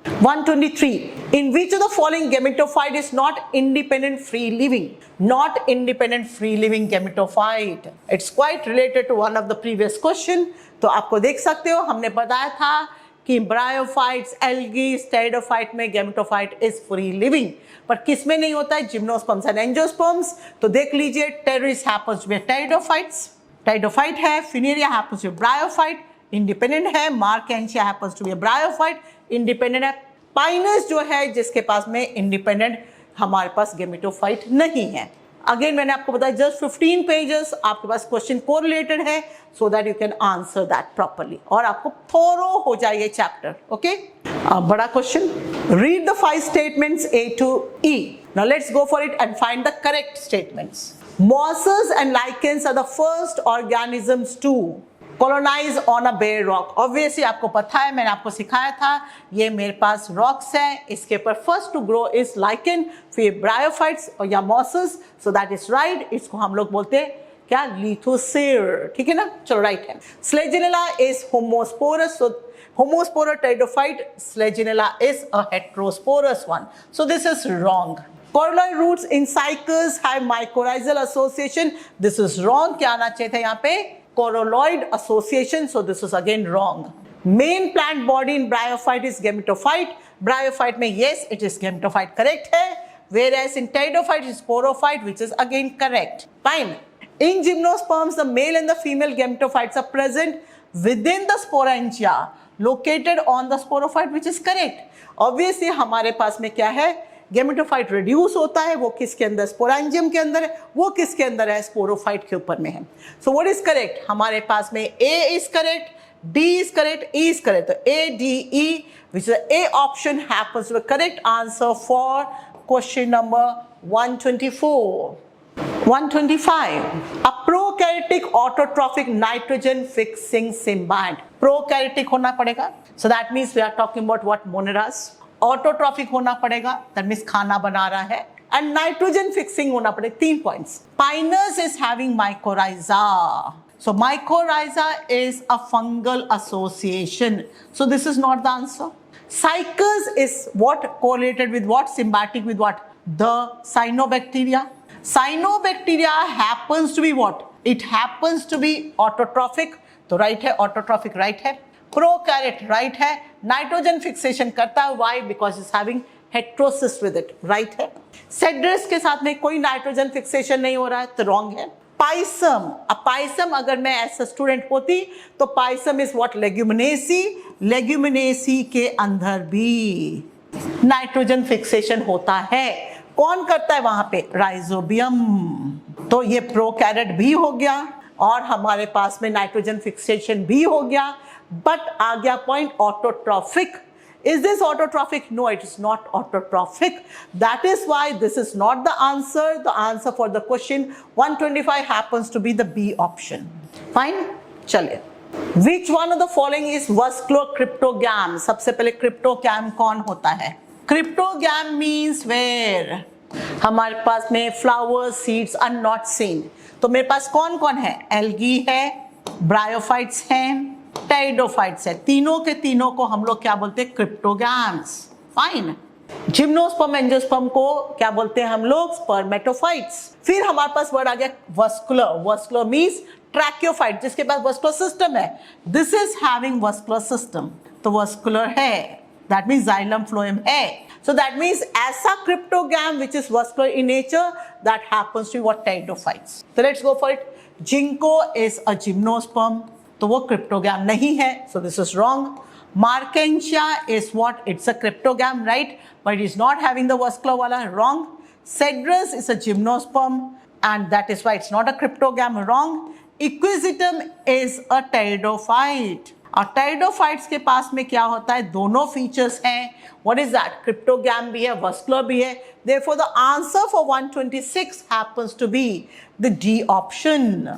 123. In which of the following gametophyte is not independent free living? Not independent free living gametophyte. It's quite related to one of the previous question. तो आपको देख सकते हो, हमने बताया था कि bryophytes, algae, स्टेरिडोफाइट में गेमेटोफाइट इज फ्री लिविंग, पर किस में नहीं होता है? Gymnosperms and angiosperms. तो देख लीजिए, pteris happens to be pteridophytes, pteridophyte है. Funaria happens to be bryophyte, independent है. Marchantia happens to be bryophyte, independent है. पाइनस जो है जिसके पास में इंडिपेंडेंट हमारे पास गेमेटोफाइट नहीं है. अगेन मैंने आपको बताया जस्ट 15 पेजेस आपके पास क्वेश्चन कोरिलेटेड है, so that you can answer that properly और आपको थोरो हो जाए ये चैप्टर. ओके, बड़ा question. Read the 5 statements A to E. Now let's go for it and find the correct statements. Mosses and lichens are the first organisms to colonize on a bare rock. Obviously आपको पता है, मैंने आपको सिखाया था, ये मेरे पास rocks है, इसके ऊपर first to grow is lichen, फिर bryophytes और या mosses, so that is right. इसको हम लोग बोलते हैं क्या? lithosphere. ठीक है ना? चलो राइट है. Slegionella is homosporous, so homosporous pteridophyte. Slegionella is a heterosporous one, so this is wrong. Coralloid roots in cycas have mycorrhizal association. This is wrong. क्या आना चाहिए था यहाँ पे? Coralloid association, so this is again wrong. Main plant body in bryophyte is gametophyte. Bryophyte में yes, it is gametophyte, correct है. Whereas in pteridophyte is sporophyte, which is again correct. Fine. In gymnosperms, the male and the female gametophytes are present within the sporangia, located on the sporophyte, which is correct. Obviously हमारे पास में क्या है? Gametophyte reduce होता है, वो किसके अंदर? स्पोरेंजियम के अंदर है. वो किसके अंदर है? स्पोरोफाइट के ऊपर में है. So what is correct? हमारे पास में A is correct, D is correct, E is correct. तो A, D, E, which is A option happens to be correct answer for question number 124. 125. A prokaryotic autotrophic nitrogen fixing symbiont. Prokaryotic होना पड़ेगा. So that means we are talking about what? Moneras. Autotrophic होना पड़ेगा, that means खाना बना रहा है, and nitrogen fixing होना पड़ेगा. 3 points. Pinus is having mycorrhiza, so mycorrhiza is a fungal association, so this is not the answer. Cycas is what? Correlated with what? Symbiotic with what? The cyanobacteria. Cyanobacteria happens to be what? It happens to be autotrophic, तो right है. Autotrophic right है. Prokaryote right है. Nitrogen fixation करता है, why? Because is having heterosis with it, right है. Cedrus के साथ में कोई नाइट्रोजन फिक्सेशन नहीं हो रहा है, तो रॉन्ग है. पाइसम, अब पाइसम अगर मैं ऐसा स्टूडेंट होती तो Pisum is what? Leguminosae. Leguminosae के अंदर भी नाइट्रोजन फिक्सेशन होता है. कौन करता है वहां पे? राइजोबियम. तो ये प्रोकैरियोट भी हो गया और हमारे पास में नाइट्रोजन फिक्सेशन भी हो गया. But आ गया point autotrophic. Is this autotrophic? No, it is not autotrophic. That is why this is not the answer. The answer for the question 125 happens to be the B option. Fine? चलिए. Which one of the following is vascular cryptogam? सबसे पहले cryptogam कौन होता है? Cryptogam means where हमारे पास में flowers, seeds are not seen. तो मेरे पास कौन कौन है? Algae है, bryophytes हैं, टेरिडोफाइट्स है. तीनों के तीनों को हम लोग क्या बोलते हैं? क्रिप्टोगैम्स. फाइन. जिम्नोस्पर्म, एंजियोस्पर्म को क्या बोलते हैं हम लोग? स्पर्मेटोफाइट्स. फिर हमारे पास वर्ड आ गया वस्कुलर. वस्कुलर मींस ट्रैकियोफाइट, जिसके पास वस्कुलर सिस्टम है. This is having vascular system, तो वस्कुलर है. दैट मींस जाइलम फ्लोएम है. So that means ऐसा cryptogam which is vascular in nature, that happens to be what? Pteridophytes. So let's go for it. Ginkgo is a gymnosperm, तो वो cryptogam नहीं है, so this is wrong. Markensia is what? It's a cryptogam, right? But it is not having the vascular wala, wrong. Cedrus is a gymnosperm and that is why it's not a cryptogam, wrong. Equisetum is a pteridophyte. और टाइडोफाइट्स के पास में क्या होता है, दोनों features हैं. What is that? Cryptogam भी है, वस्कुलर भी है. Therefore, the answer for 126 happens to be the D option.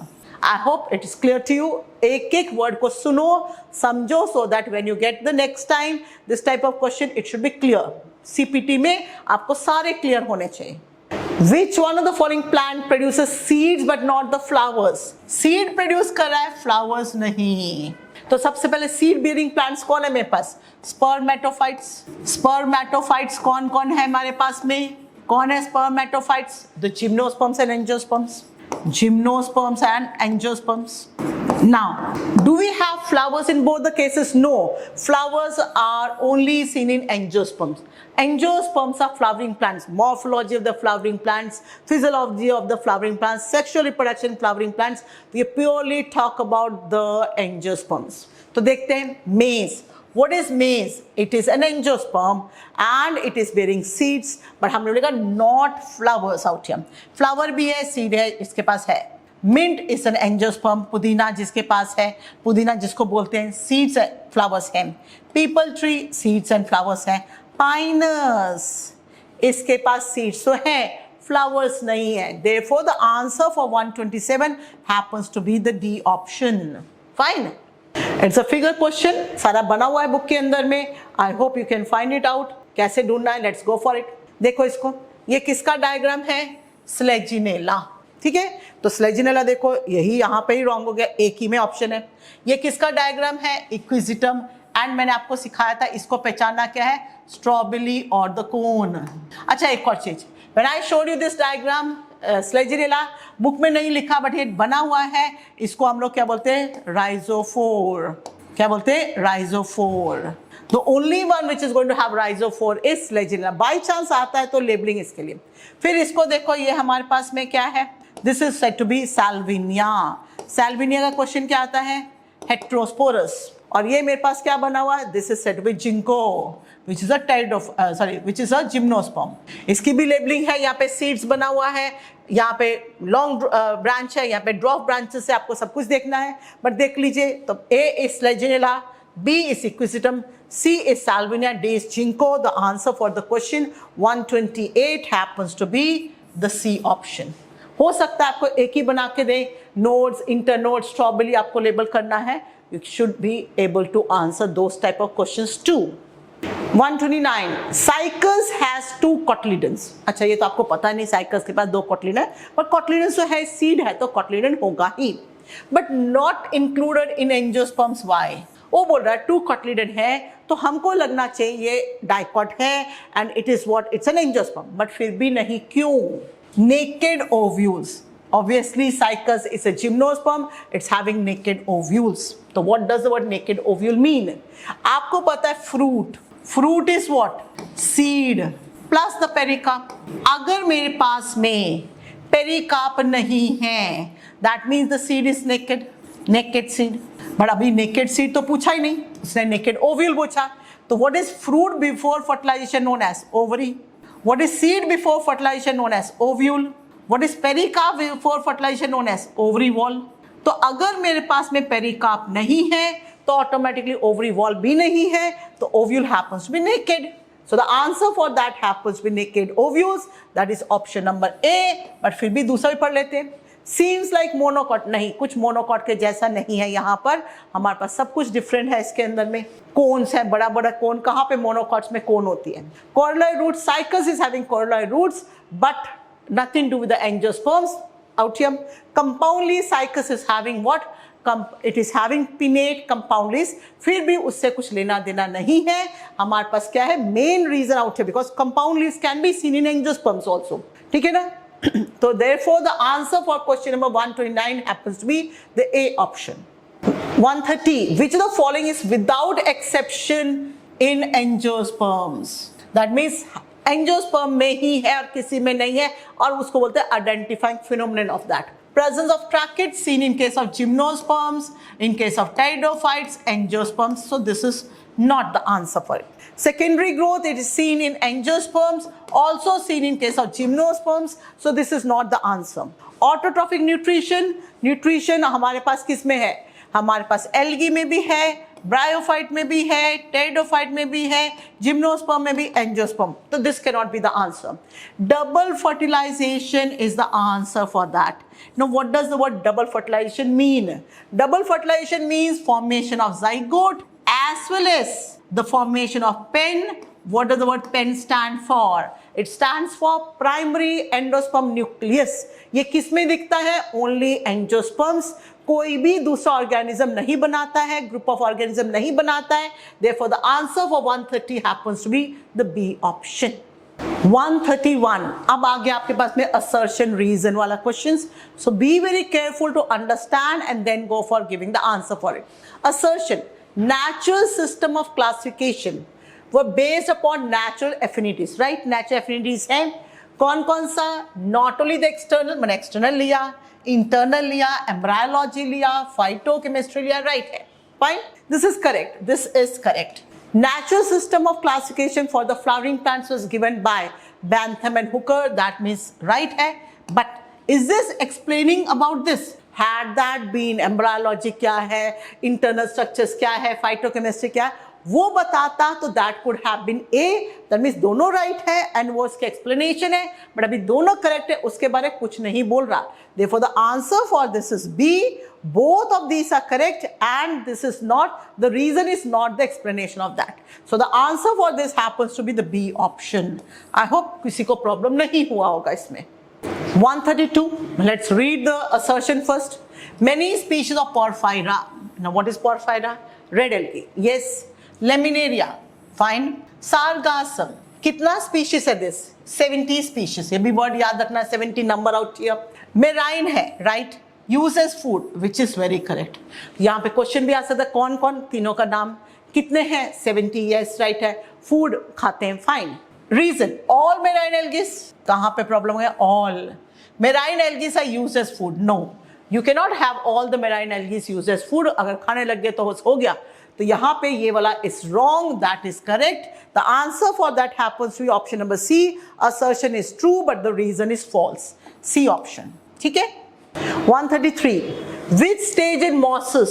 I hope it is clear to you. एक word को सुनो, समझो, so that when you get the next time this type of question, it should be clear. CPT में आपको सारे clear होने चाहिए. Which one of the following plant produces seeds but not the flowers? Seed produce कर रहा है, flowers नहीं. तो सबसे पहले सीड बियरिंग प्लांट्स कौन है मेरे पास? स्पर्मेटोफाइट्स. स्पर्मेटोफाइट्स कौन कौन है हमारे पास में? कौन है spermatophytes? The gymnosperms and angiosperms. Gymnosperms and angiosperms. Now, do we have flowers in both the cases? No. Flowers are only seen in angiosperms. Angiosperms are flowering plants. Morphology of the flowering plants, physiology of the flowering plants, sexual reproduction flowering plants. We purely talk about the angiosperms. तो देखते हैं maize. What is maize? It is an angiosperm and it is bearing seeds. But हम लोगों का not flowers out here. Flower भी है, seed है, इसके पास है. Mint is an angiosperm. पुदीना जिसके पास है, पुदीना जिसको बोलते हैं, seeds है, flowers है. People tree, seeds and flowers है. Pinus, इसके पास seeds तो है, flowers नहीं है. Therefore, the answer for 127 happens to be the D option. Fine. It's a figure question. सारा बना हुआ है बुक के अंदर में. I hope you can find it out. कैसे ढूंढना है? Let's go for it. देखो इसको, ये किसका डायग्राम है? स्लेजिनेला. ठीक है, तो स्लेजिनेला देखो, यही यहाँ पे ही रॉन्ग हो गया, एक ही में ऑप्शन है. ये किसका डायग्राम है? इक्विजिटम. एंड मैंने आपको सिखाया था इसको पहचानना क्या है, स्ट्रॉबेरी और द कोन. अच्छा, एक और चीज, when I showed you this diagram, selaginella book में नहीं लिखा बट ये बना हुआ है, इसको हम लोग क्या बोलते हैं? राइजोफोर. क्या बोलते हैं? Rhizophore. The only one which is going to have rhizophore is selaginella. By chance आता है तो लेबलिंग इसके लिए. फिर इसको देखो, ये हमारे पास में क्या है? This is said to be Salvinia. Salvinia का क्वेश्चन क्या आता है? हेट्रोस्पोरस. और ये मेरे पास क्या बना हुआ है? This is said to be Ginkgo, which is a gymnosperm. इसकी भी लेबलिंग है, यहाँ पे सीड्स बना हुआ है, यहाँ पे लॉन्ग ब्रांच है, यहाँ पे ड्रॉप ब्रांचेस से आपको सब कुछ देखना है. बट देख लीजिए, तो A is Legionella, B is Equisetum, C is Salvinia, D is Ginkgo. The answer for the question 128 happens to be the C option. हो सकता है आपको एक ही बना के दे, नोड्स, इंटरनोड, स्ट्रॉबेरी आपको लेबल करना है. You should be able to answer those type of questions too. 129. Cycas has 2 cotyledons. अच्छा, ये तो आपको पता नहीं, साइकस के पास 2 cotyledon है, पर cotyledon जो है सीड है तो cotyledon होगा ही, but not included in angiosperms. Why? वो बोल रहा है 2 cotyledon है, तो हमको लगना चाहिए ये डाइकॉट है and it is what, it's an angiosperm. But फिर भी नहीं, क्यों? Naked ovules. Obviously, Cycas is a gymnosperm. It's having naked ovules. So, what does the word naked ovule mean? आपको पता है fruit. Fruit is what? Seed plus the pericarp. अगर मेरे पास में pericarp नहीं है, that means the seed is naked. Naked seed. But अभी naked seed तो पूछा ही नहीं, उसने naked ovule पूछा. तो what is fruit before fertilization known as? Ovary. What is seed before fertilization known as? Ovule. What is pericarp before fertilization known as? Ovary wall. तो अगर मेरे पास में pericarp नहीं है तो ऑटोमेटिकली ovary wall भी नहीं है, तो ovule happens to be naked. So the answer for that happens to be naked ovules. That is option number A. but फिर भी दूसरा भी पढ़ लेते हैं. Seems like monocot. नहीं, कुछ monocot के जैसा नहीं है. यहाँ पर हमारे पास सब कुछ डिफरेंट है. इसके अंदर में कोन्स है, बड़ा बड़ा कोन. कहाँ पे मोनोकॉट्स में कोन होती है? Coralloid roots. Cycas is having coralloid roots, but nothing to do with the angiosperms out here. Compound leaf. Cycas is having what? It is having pinnate compound leaves. फिर भी उससे कुछ लेना देना नहीं है. हमारे पास क्या है? Main reason out here because compound leaves can be seen in angiosperms also. ठीक है ना? So therefore the answer for question number 129 happens to be the A option. 130. Which of the following is without exception in angiosperms? That means angiosperm में ही है और किसी में नहीं है, और उसको बोलते हैं identifying phenomenon of that. Presence of tracheids seen in case of gymnosperms, in case of pteridophytes, angiosperms. So this is not the answer for it. Secondary growth, it is seen in angiosperms, also seen in case of gymnosperms. So this is not the answer. Autotrophic nutrition, nutrition हमारे पास किस में है? हमारे पास algae में भी है, bryophyte में भी है, टेरिडोफाइट में भी है, जिम्नोस्पर्म में भी, एंजियोस्पर्म. तो this can not be the answer. Double fertilization is the answer for that. Now what does the word double fertilization mean? Double fertilization means formation of zygote as well as the formation of pen. What does the word pen stand for? It stands for primary endosperm nucleus. ये किस में दिखता है? Only angiosperms. कोई भी दूसरा organism नहीं बनाता है, ग्रुप ऑफ ऑर्गेनिज्म नहीं बनाता है. Therefore the answer for 130 happens to be the B option. 131. अब आ गया आपके पास में assertion reason वाला questions. So be very careful to understand and then go for giving the answer for it. Assertion. Natural system of classification were based upon natural affinities, right? Natural affinities हैं कौन कौन सा? Not only the external, मैंने external लिया, internal लिया, embryology लिया, phytochemistry लिया, right है. Fine. This is correct. This is correct. Natural system of classification for the flowering plants was given by Bantham and Hooker. That means right है. But is this explaining about this? Had that been embryology क्या है, internal structures क्या है, phytochemistry क्या है, वो बताता तो that could have been A. That means दोनों right है and वो इसके explanation है. But अभी दोनों correct है, उसके बारे में कुछ नहीं बोल रहा. Therefore the answer for this is B. Both of these are correct and this is not, the reason is not the explanation of that. So the answer for this happens to be the B option. I hope किसी को problem नहीं हुआ होगा इसमें. 132. Let's read the assertion first. Many species of Porphyra. Now what is Porphyra? Red algae. Yes. Laminaria. Fine. Sargassum. कितना species है this? 70 species. ये भी word याद रखना, 70 number out here. Marine है, right? Use as food, which is very correct. यहाँ पे question भी आ सकता है कौन कौन, तीनों का नाम कितने हैं? 70. yes right है. फूड खाते हैं, fine. Reason, all marine algae. कहाँ पे प्रॉब्लम हो गया? All marine algae are used as food. No, you can not have all the marine algae used as food. अगर खाने लग गए तो हो गया. तो यहाँ पे ये वाला is wrong, that is correct. The answer for that happens to be option number C. Assertion is true but the reason is false. C option. ठीक है. 133. Which stage in mosses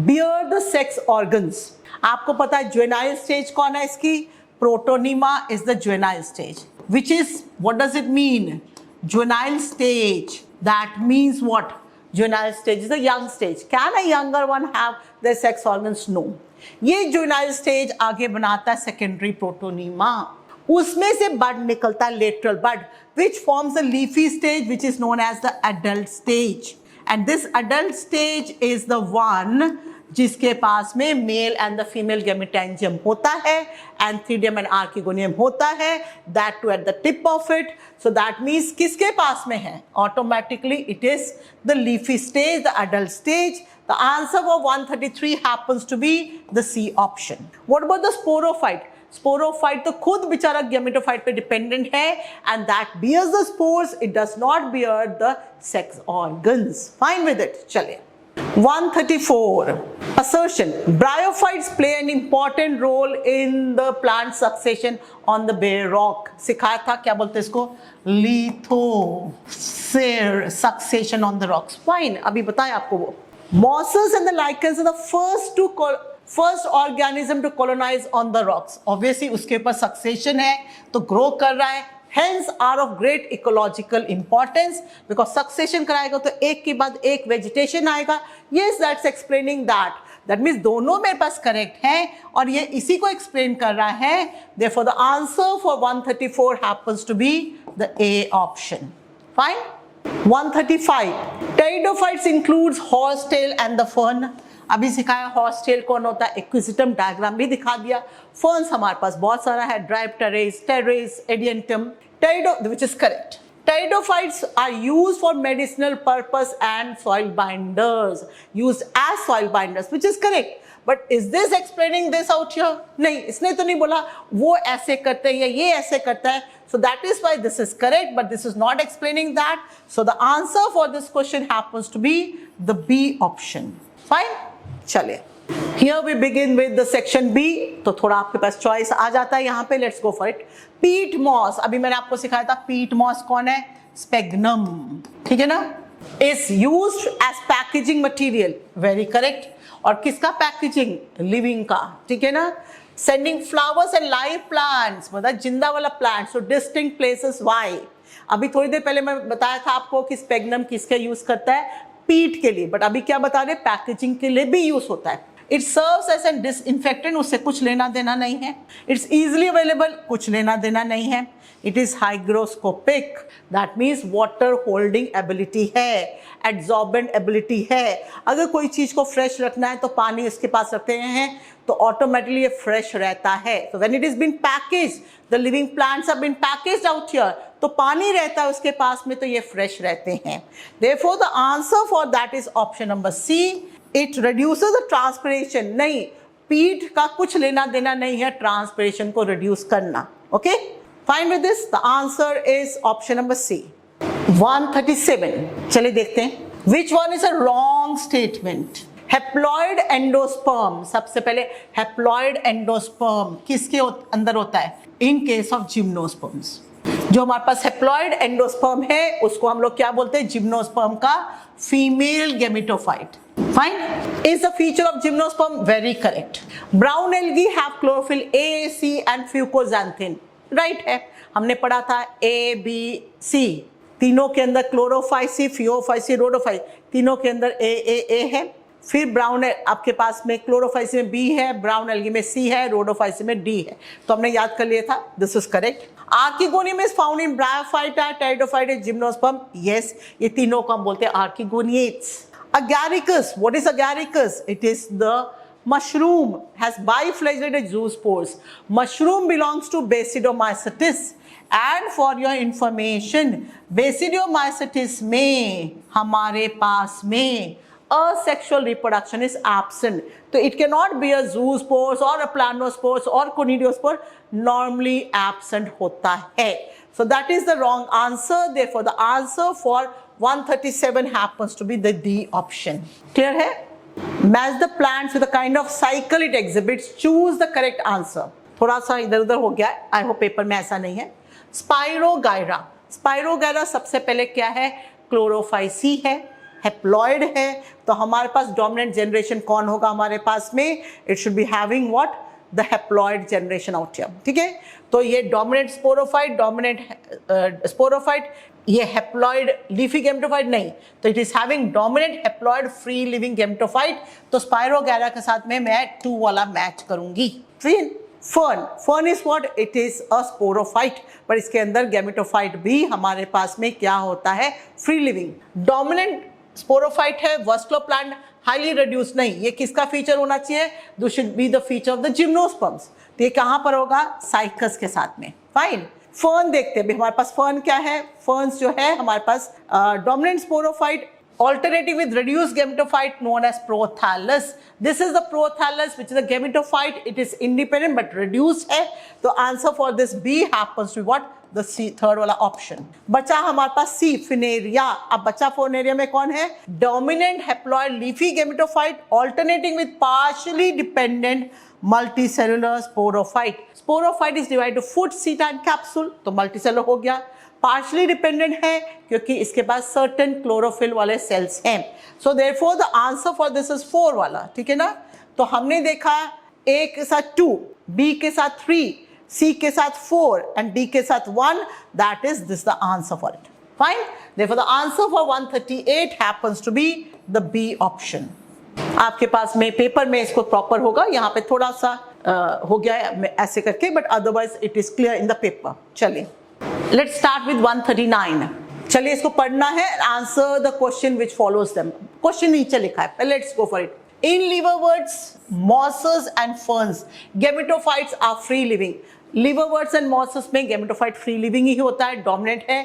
bear the sex organs? आपको पता है juvenile stage कौन है इसकी? Protonema is the juvenile stage. Which is, what does it mean? Juvenile stage. That means what? Juvenile stage is the young stage. Can a younger one have their sex organs? No. ये juvenile stage आगे बनाता है secondary protonema. उसमें से bud निकलता है, lateral bud, which forms the leafy stage which is known as the adult stage. And this adult stage is the one जिसके पास में male and the female gametangium होता है, एंथीडियम एंड आर्किगोनियम होता है, that too at the tip of it. So that means किसके पास में है? Automatically it is the leafy stage, the adult stage. The answer for 133 happens to be the C option. What about the sporophyte? Sporophyte तो खुद बेचारा gametophyte पे dependent है and that bears the spores, it does not bear the sex organs. Fine with it. चलिए. 134. Assertion. Bryophytes play an important role in the plant succession on the bare rock. सिखाया था, क्या बोलते हैं इसको? Lithosphere succession on the rocks. Fine. अभी बताया आपको वो. Mosses and the lichens are the first organism to colonize on the rocks. Obviously उसके ऊपर succession है तो grow कर रहा है, hence are of great ecological importance because succession कराएगा तो एक के बाद एक vegetation आएगा. Yes, that's explaining that. That means दोनों मेरे पास correct हैं और ये इसी को explain कर रहा है. Therefore the answer for 134 happens to be the A option. Fine. 135. Pteridophytes includes horsetail and the fern. अभी सिखाया horsetail कौन होता है, एक्विजिटम डायग्राम भी दिखा दिया. Ferns हमारे पास बहुत सारा है, Drypteris, Pteris, Adiantum, which is correct. Pteridophytes are used for medicinal purpose and soil binders, used as soil binders, which is correct. But is this explaining this out here? नहीं, इसने तो नहीं बोला वो ऐसे करते हैं या ये ऐसे करता है. So that is why this is correct, but this is not explaining that. So the answer for this question happens to be the B option. Fine? चलिए. Here we begin with the section B. तो थोड़ा आपके पास choice आ जाता है यहाँ पे. Let's go for it. Peat moss. अभी मैंने आपको सिखाया था peat moss कौन है? Sphagnum. ठीक है ना? Is used as packaging material. Very correct. और किसका पैकेजिंग, लिविंग का, ठीक है ना। Sending flowers and live plants, मतलब जिंदा वाला plants two distinct places, why. अभी थोड़ी देर पहले मैं बताया था आपको कि स्पेगनम किसके यूज करता है, पीट के लिए, बट अभी क्या बता रहे, पैकेजिंग के लिए भी यूज होता है। It serves as an disinfectant, उससे कुछ लेना देना नहीं है। इट्स इजिली अवेलेबल, कुछ लेना देना नहीं है। It is hygroscopic, that means water holding ability है, एड्सॉर्बेंट एबिलिटी है। अगर कोई चीज को फ्रेश रखना है तो पानी इसके पास रखते हैं तो ऑटोमेटिकली ये फ्रेश रहता है। तो when it is been package, the living plants are been packaged out here, तो पानी रहता है उसके पास में, तो ये फ्रेश रहते हैं। Therefore the answer for that is option number C, it reduces the transpiration. नहीं, पीट का कुछ लेना देना नहीं है ट्रांसपिरेशन को रिड्यूस करना। Okay, fine with this, the answer is option number C. 137, चलिए देखते हैं, which one is a wrong statement. Haploid endosperm, सबसे पहले हेप्लॉइड एंडोस्पर्म किसके अंदर होता है, इन केस ऑफ जिम्नोस्पर्म्स। जो हमारे पास हेप्लॉइड एंडोस्पर्म है उसको हम लोग क्या बोलते हैं, जिम्नोस्पर्म का female gametophyte. Fine, is the feature of gymnosperm, very correct. Brown algae have chlorophyll A, C and fucoxanthin, right है, हमने पढ़ा था ए बी सी, तीनों के अंदर क्लोरोफाइसी, फियोफाइसी, रोडोफाइसी, तीनों के अंदर ए है। फिर ब्राउन आपके पास में क्लोरोफाइसी में बी है, ब्राउन एल्गी में सी है, रोडोफाइसी में डी है, तो हमने याद कर लिया था, this is correct. Archegonium is found in bryophyta, pteridophyta, gymnosperm, yes, ये तीनों को हम बोलते हैं आर्किगोनिएट्स। Agaricus, what is agaricus? It is the mushroom, has biflagellated zoospores. Mushroom belongs to Basidiomycetes. And for your information, Basidiomycetes में हमारे पास में asexual reproduction is absent. So it cannot be a zoospores or a planospores or conidiospore, normally absent होता है. So that is the wrong answer. Therefore, the answer for 137 happens to be the D option. Clear है? Match the plants with the kind of cycle it exhibits. Choose the correct answer. थोड़ा सा इधर उधर हो गया है, I hope paper में ऐसा नहीं है। स्पाइरोगायरा, स्पाइरोगायरा सबसे पहले क्या है, क्लोरोफाइसी है, हेप्लॉइड है, तो हमारे पास डोमिनेंट जनरेशन कौन होगा हमारे पास में, it should be having what, the haploid generation out here, ठीक है। तो ये डोमिनेंट स्पोरोफाइट, डोमिनेंट स्पोरोफाइट, ये हेप्लॉइड लीफी गेमेटोफाइट नहीं, तो it is having dominant haploid free living gametophyte, तो स्पाइरोगायरा के साथ में मैं 2 वाला मैच करूंगी। Fern, fern is what, it is a sporophyte, पर इसके अंदर गेमेटोफाइट भी हमारे पास में क्या होता है, फ्री लिविंग। डोमिनेंट स्पोरोफाइट है, वर्सक्लो प्लांट, हाईली रिड्यूस नहीं, ये किसका फीचर होना चाहिए, this should be the feature of the gymnosperms, तो ये कहां पर होगा, साइकस के साथ में। फाइन, फर्न देखते हैं, हमारे पास फर्न क्या है, फर्न्स जो है हमारे पास dominant sporophyte alternative with reduced gametophyte known as prothallus. This is the prothallus which is a gametophyte, it is independent but reduced है, तो answer for this B happens to be what, the C, third वाला option। बचा हमारे पास C, Funaria. अब बचा Funaria में कौन है, dominant haploid leafy gametophyte alternating with partially dependent multicellular sporophyte। sporophyte is divided to foot, seta and capsule, तो multicellular हो गया। पार्शली डिपेंडेंट है क्योंकि इसके पास सर्टेन क्लोरोफिल वाले सेल्स हैं, so therefore the answer for this is 4 वाला, ठीक है ना। तो हमने देखा A के साथ 2, B के साथ 3, C के साथ 4 एंड D के साथ 1, that is this the answer for it. Fine, therefore the answer for 138 happens to be the B option. आपके पास में पेपर में इसको प्रॉपर होगा, यहाँ पे थोड़ा सा हो गया है ऐसे करके, but otherwise it is clear in the paper. चलिए Let's start with 139. चलिए इसको पढ़ना है, answer the question which follows them. Question नीचे लिखा है, let's go for it. In liverworts, mosses and ferns, gametophytes are free living. liverworts and mosses में gametophyte free living ही होता है, dominant है।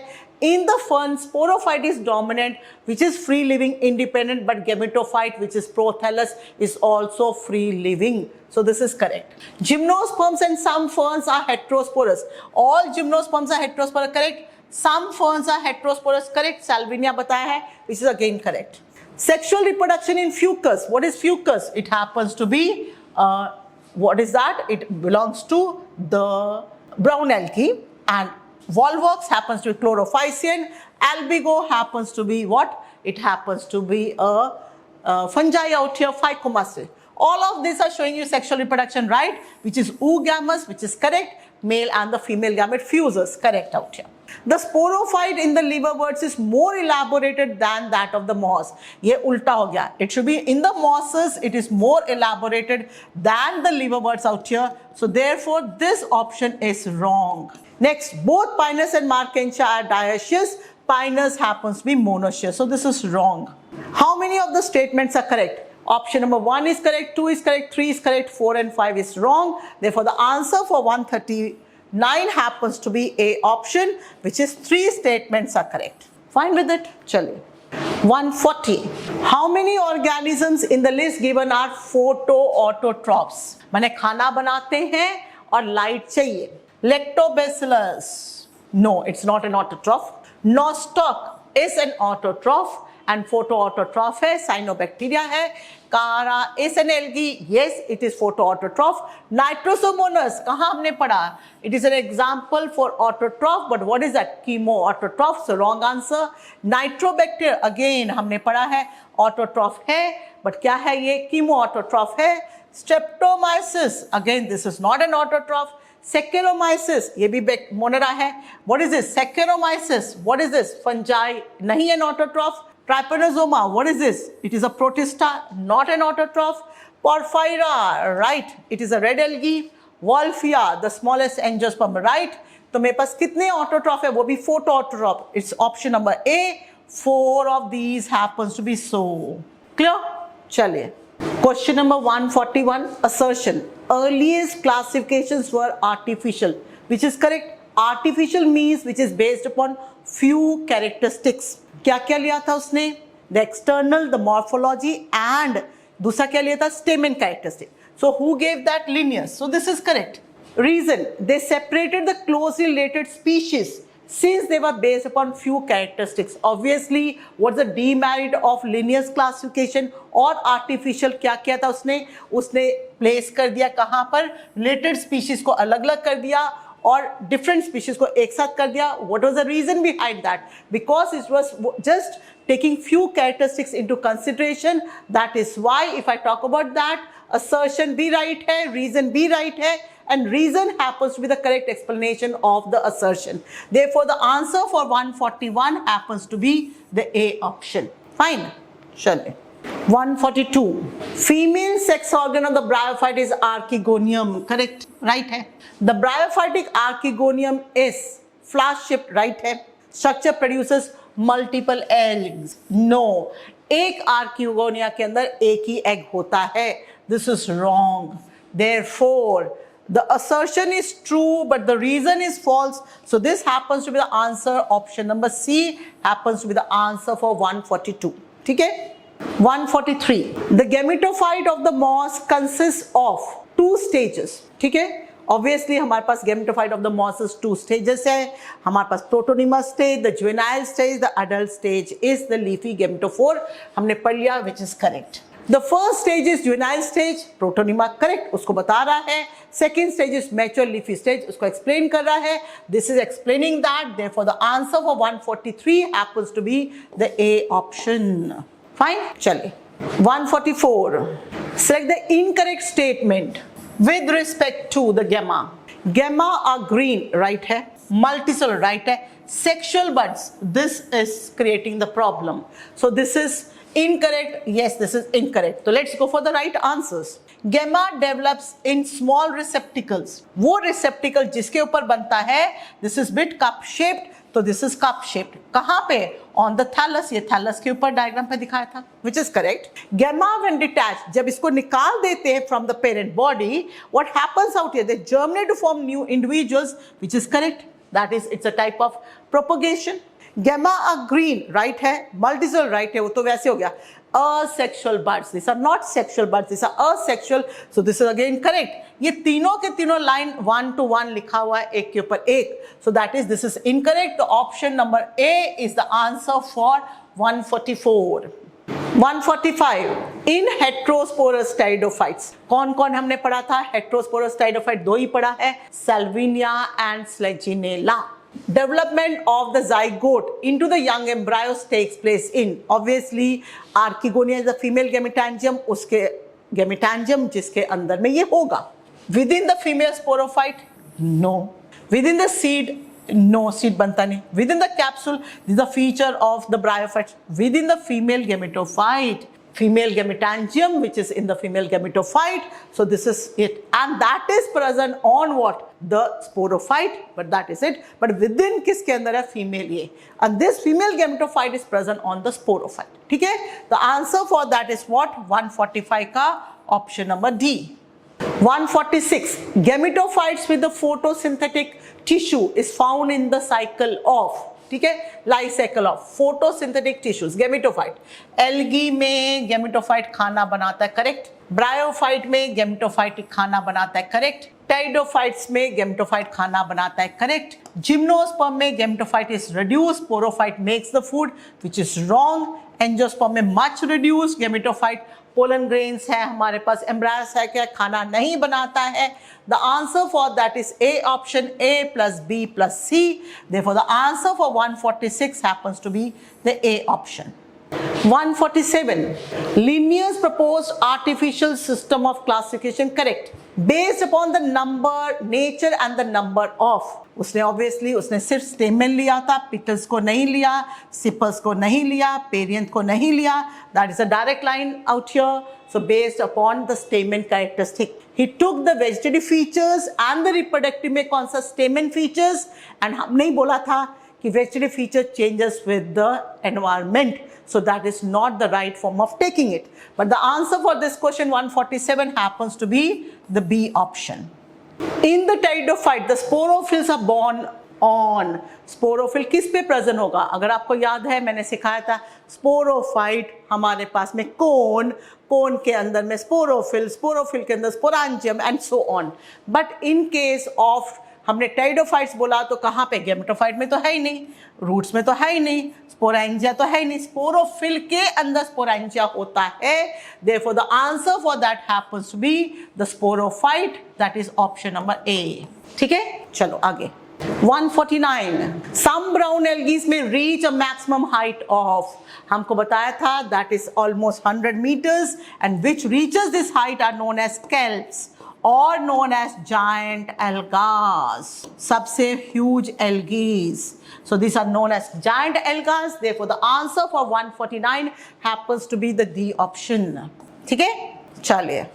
In the fern, sporophyte is dominant, which is free living, independent, but gametophyte, which is prothallus, is also free living. So this is correct. Gymnosperms and some ferns are heterosporous. All gymnosperms are heterosporous, correct. Some ferns are heterosporous, correct. Salvinia बताया है, which is again correct. Sexual reproduction in fucus. What is fucus? It happens to be, what is that? It belongs to the brown algae, and Volvox happens to be chlorophycian. Albigo happens to be what? It happens to be a fungi out here, Phycomyces. All of these are showing you sexual reproduction, right? Which is oogamous, which is correct. Male and the female gamete fuses, correct out here. The sporophyte in the liverworts is more elaborated than that of the moss. ये उल्टा हो गया. It should be in the mosses, it is more elaborated than the liverworts out here. So therefore, this option is wrong. Next, both Pinus and Marchantia are dioecious. Pinus happens to be monoecious. So this is wrong. How many of the statements are correct? Option number 1 is correct, 2 is correct, 3 is correct, 4 and 5 is wrong. Therefore, the answer for 139 happens to be A option, which is 3 statements are correct. Fine with it? Chaliye. 140. How many organisms in the list given are photoautotrophs? माने खाना बनाते हैं और light चाहिए. Lactobacillus. No, it's not an autotroph. Nostoc is an autotroph. And photoautotroph है, cyanobacteria है. Cara is an algae, yes, it is photoautotroph. Nitrosomonas, कहाँ हमने पढ़ा? It is an example for autotroph, but what is that? Chemoautotroph, so wrong answer. Nitrobacter, again हमने पढ़ा है, autotroph है, but क्या है ये? Chemoautotroph है. Streptomyces, again this is not an autotroph. Saccharomyces, ये भी monera है. What is this? Saccharomyces, what is this? Fungi, नहीं an autotroph. Trypanosoma, what is this? It is a protista, not an autotroph. Porphyra, right? It is a red algae. Wolffia, the smallest angiosperm, right? तो मेरे पास कितने autotroph है? वो भी photoautotroph. It's option number A. 4 of these happens to be so. Clear? चलिए. Question number 141, assertion. Earliest classifications were artificial, which is correct. Artificial means which is based upon few characteristics. क्या क्या लिया था उसने? The external, the morphology, and दूसरा क्या लिया था? Stamen characteristic. So who gave that lineage? So this is correct. Reason, they separated the closely related species since they were based upon few characteristics. Obviously, what's the demerit of lineage classification और artificial क्या किया था उसने? उसने place कर दिया कहाँ पर? Related species को अलग-अलग कर दिया और different species को एक साथ कर दिया. What was the reason behind that? Because it was just taking few characteristics into consideration. That is why if I talk about that, assertion भी right है, reason भी right है, and reason happens to be the correct explanation of the assertion. Therefore, the answer for 141 happens to be the A option. Fine. Chale. 142. Female sex organ of the bryophyte is archegonium. Correct? Right hai. The bryophytic archegonium is flask-shaped. Right hai. Structure produces multiple eggs. No. एक archegonia के अंदर एक ही egg होता है. This is wrong. Therefore, the assertion is true, but the reason is false. So this happens to be the answer. Option number C happens to be the answer for 142. ठीक है? 143. The gametophyte of the moss consists of 2 stages. ठीक है? Obviously हमारे पास gametophyte of the moss is 2 stages है. हमारे पास protonymous stage, the juvenile stage, the adult stage is the leafy gametophore. हमने पढ़ लिया, which is correct. The first stage is juvenile stage, protonyma correct, उसको बता रहा है. Second stage is mature leafy stage, उसको explain कर रहा है. This is explaining that. Therefore, the answer for 143 happens to be the A option. Fine? चलिए. 144. Select the incorrect statement with respect to the gamma. Gamma are green, right है. Multicellular, right है. Sexual buds, this is creating the problem. So this is incorrect. Yes, this is incorrect. So let's go for the right answers. Gamma develops in small receptacles. वो receptacle जिसके ऊपर बनता है, this is bit cup shaped. तो this is cup shaped. कहाँ पे? On the thallus. ये thallus के ऊपर diagram पे दिखाया था. Which is correct. Gamma when detached, जब इसको निकाल देते हैं from the parent body, what happens out here? They germinate to form new individuals, which is correct. That is, it's a type of propagation. Gamma are green, right है, multicellular, right है, वो तो वैसे हो गया. Asexual buds, these are not sexual buds, these are asexual, so this is again correct. ये तीनों के तीनों line 1 to 1 लिखा हुआ है एक के ऊपर एक, so that is this is incorrect. The option number A is the answer for 144. 145. In heterosporous pteridophytes, कौन कौन हमने पढ़ा था? Heterosporous pteridophyte 2 ही पढ़ा है, Salvinia and Slegionella. Development of the zygote into the young embryos takes place in obviously archegonia is the female gametangium, उसके gametangium जिसके अंदर में ये होगा. Within the female sporophyte, no. Within the seed, no, seed बनता नहीं. Within the capsule, this is a feature of the bryophyte. Within the female gametophyte, female gametangium which is in the female gametophyte, so this is it, and that is present on what, the sporophyte, but that is it. But within किसके अंदर है, female ये, and this female gametophyte is present on the sporophyte. ठीक है, the answer for that is what, 145 का option number D. 146, gametophytes with the photosynthetic tissue is found in the cycle of, ठीक है, life cycle of photosynthetic tissues. Gametophyte, algae में gametophyte खाना बनाता है, correct. Bryophyte में गेमेटोफाइट खाना बनाता है, करेक्ट. टाइडोफाइट्स में गेमेटोफाइट खाना बनाता है, करेक्ट. जिम्नोस्पर्म में gametophyte is reduce, sporophyte makes the food, which is wrong. Angiosperm में much reduce gametophyte, pollen grains है हमारे पास, एम्ब्रायस है क्या, खाना नहीं बनाता है. The answer for that is A option, A plus B plus C. Therefore, the answer for 146 happens to be the A option. 147, Linnaeus proposed artificial system of classification, correct, based upon the number, nature and the number of. उसने obviously उसने सिर्फ stamen लिया था, petals को नहीं लिया, sepals को नहीं लिया, parient को नहीं लिया. That is a direct line out here. So based upon the stamen characteristic, he took the vegetative features and the reproductive में कौन सा stamen features, and हमने ही बोला था कि vegetative feature changes with the environment. So that is not the right form of taking it. But the answer for this question 147 happens to be the B option. In the pteridophyte, the sporophylls are born on. Sporophyll किस पे present होगा? अगर आपको याद है मैंने सिखाया था, स्पोरोफाइट हमारे पास में कोन, कोन के अंदर में स्पोरोफिल, स्पोरोफिल के अंदर sporangium and so on. But in case of हमने टाइडोफाइट्स बोला तो कहाँ पे? गेमेटोफाइट में तो है ही नहीं, रूट्स में तो है ही नहीं, स्पोरेंजिया तो है ही नहीं, स्पोरोफिल के अंदर स्पोरेंजिया होता है. Therefore the answer for that happens to be the sporophyte, that is option number A. ठीक है, चलो आगे. 149, some brown algae में reach a maximum height of, हमको बताया था that is almost 100 meters, and which reaches this height are known as scalps or known as giant algas. सबसे huge algae. So these are known as giant algas. Therefore the answer for 149 happens to be the D option. ठीक है, चलिए.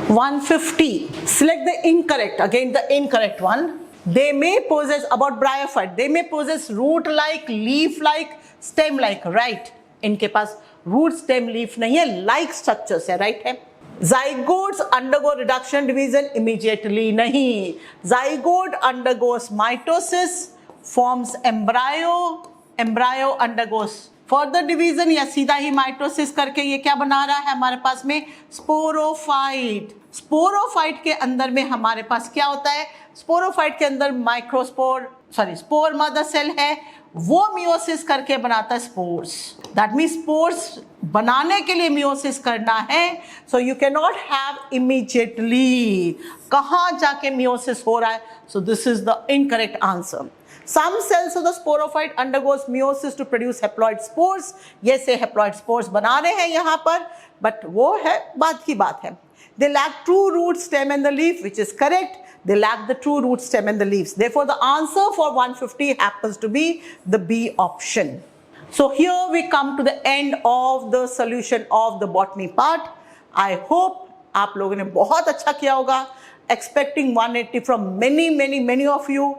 150, select the incorrect, again the incorrect one. They may possess, about bryophyte, they may possess root-like, leaf-like, stem-like, right? इनके पास root, stem, leaf नहीं है, like structures है, right है. Zygotes undergo reduction division immediately नहीं. Zygote undergoes mitosis, forms embryo, embryo undergoes further division या सीधा ही mitosis करके ये क्या बना रहा है हमारे पास में? स्पोरोफाइट. स्पोरोफाइट के अंदर में हमारे पास क्या होता है? स्पोरोफाइट के अंदर microspore, sorry spore mother cell है, वो मियोसिस करके बनाता है स्पोर्स. दैट मीन्स स्पोर्स बनाने के लिए मियोसिस करना है. So you can not have immediately. कहाँ जाके मियोसिस हो रहा है? सो this is the incorrect answer. Some cells of the sporophyte undergoes meiosis to produce haploid spores. ये से haploid spores बना रहे हैं यहाँ पर, but वो है बाद की बात है. They lack true root stem and the leaf, which is correct. They lack the true root stem and the leaves. Therefore, the answer for 150 happens to be the B option. So here we come to the end of the solution of the botany part. I hope आप लोगों ने बहुत अच्छा किया होगा. Expecting 180 from many of you,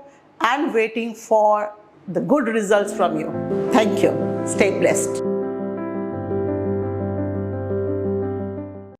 and waiting for the good results from you. Thank you. Stay blessed.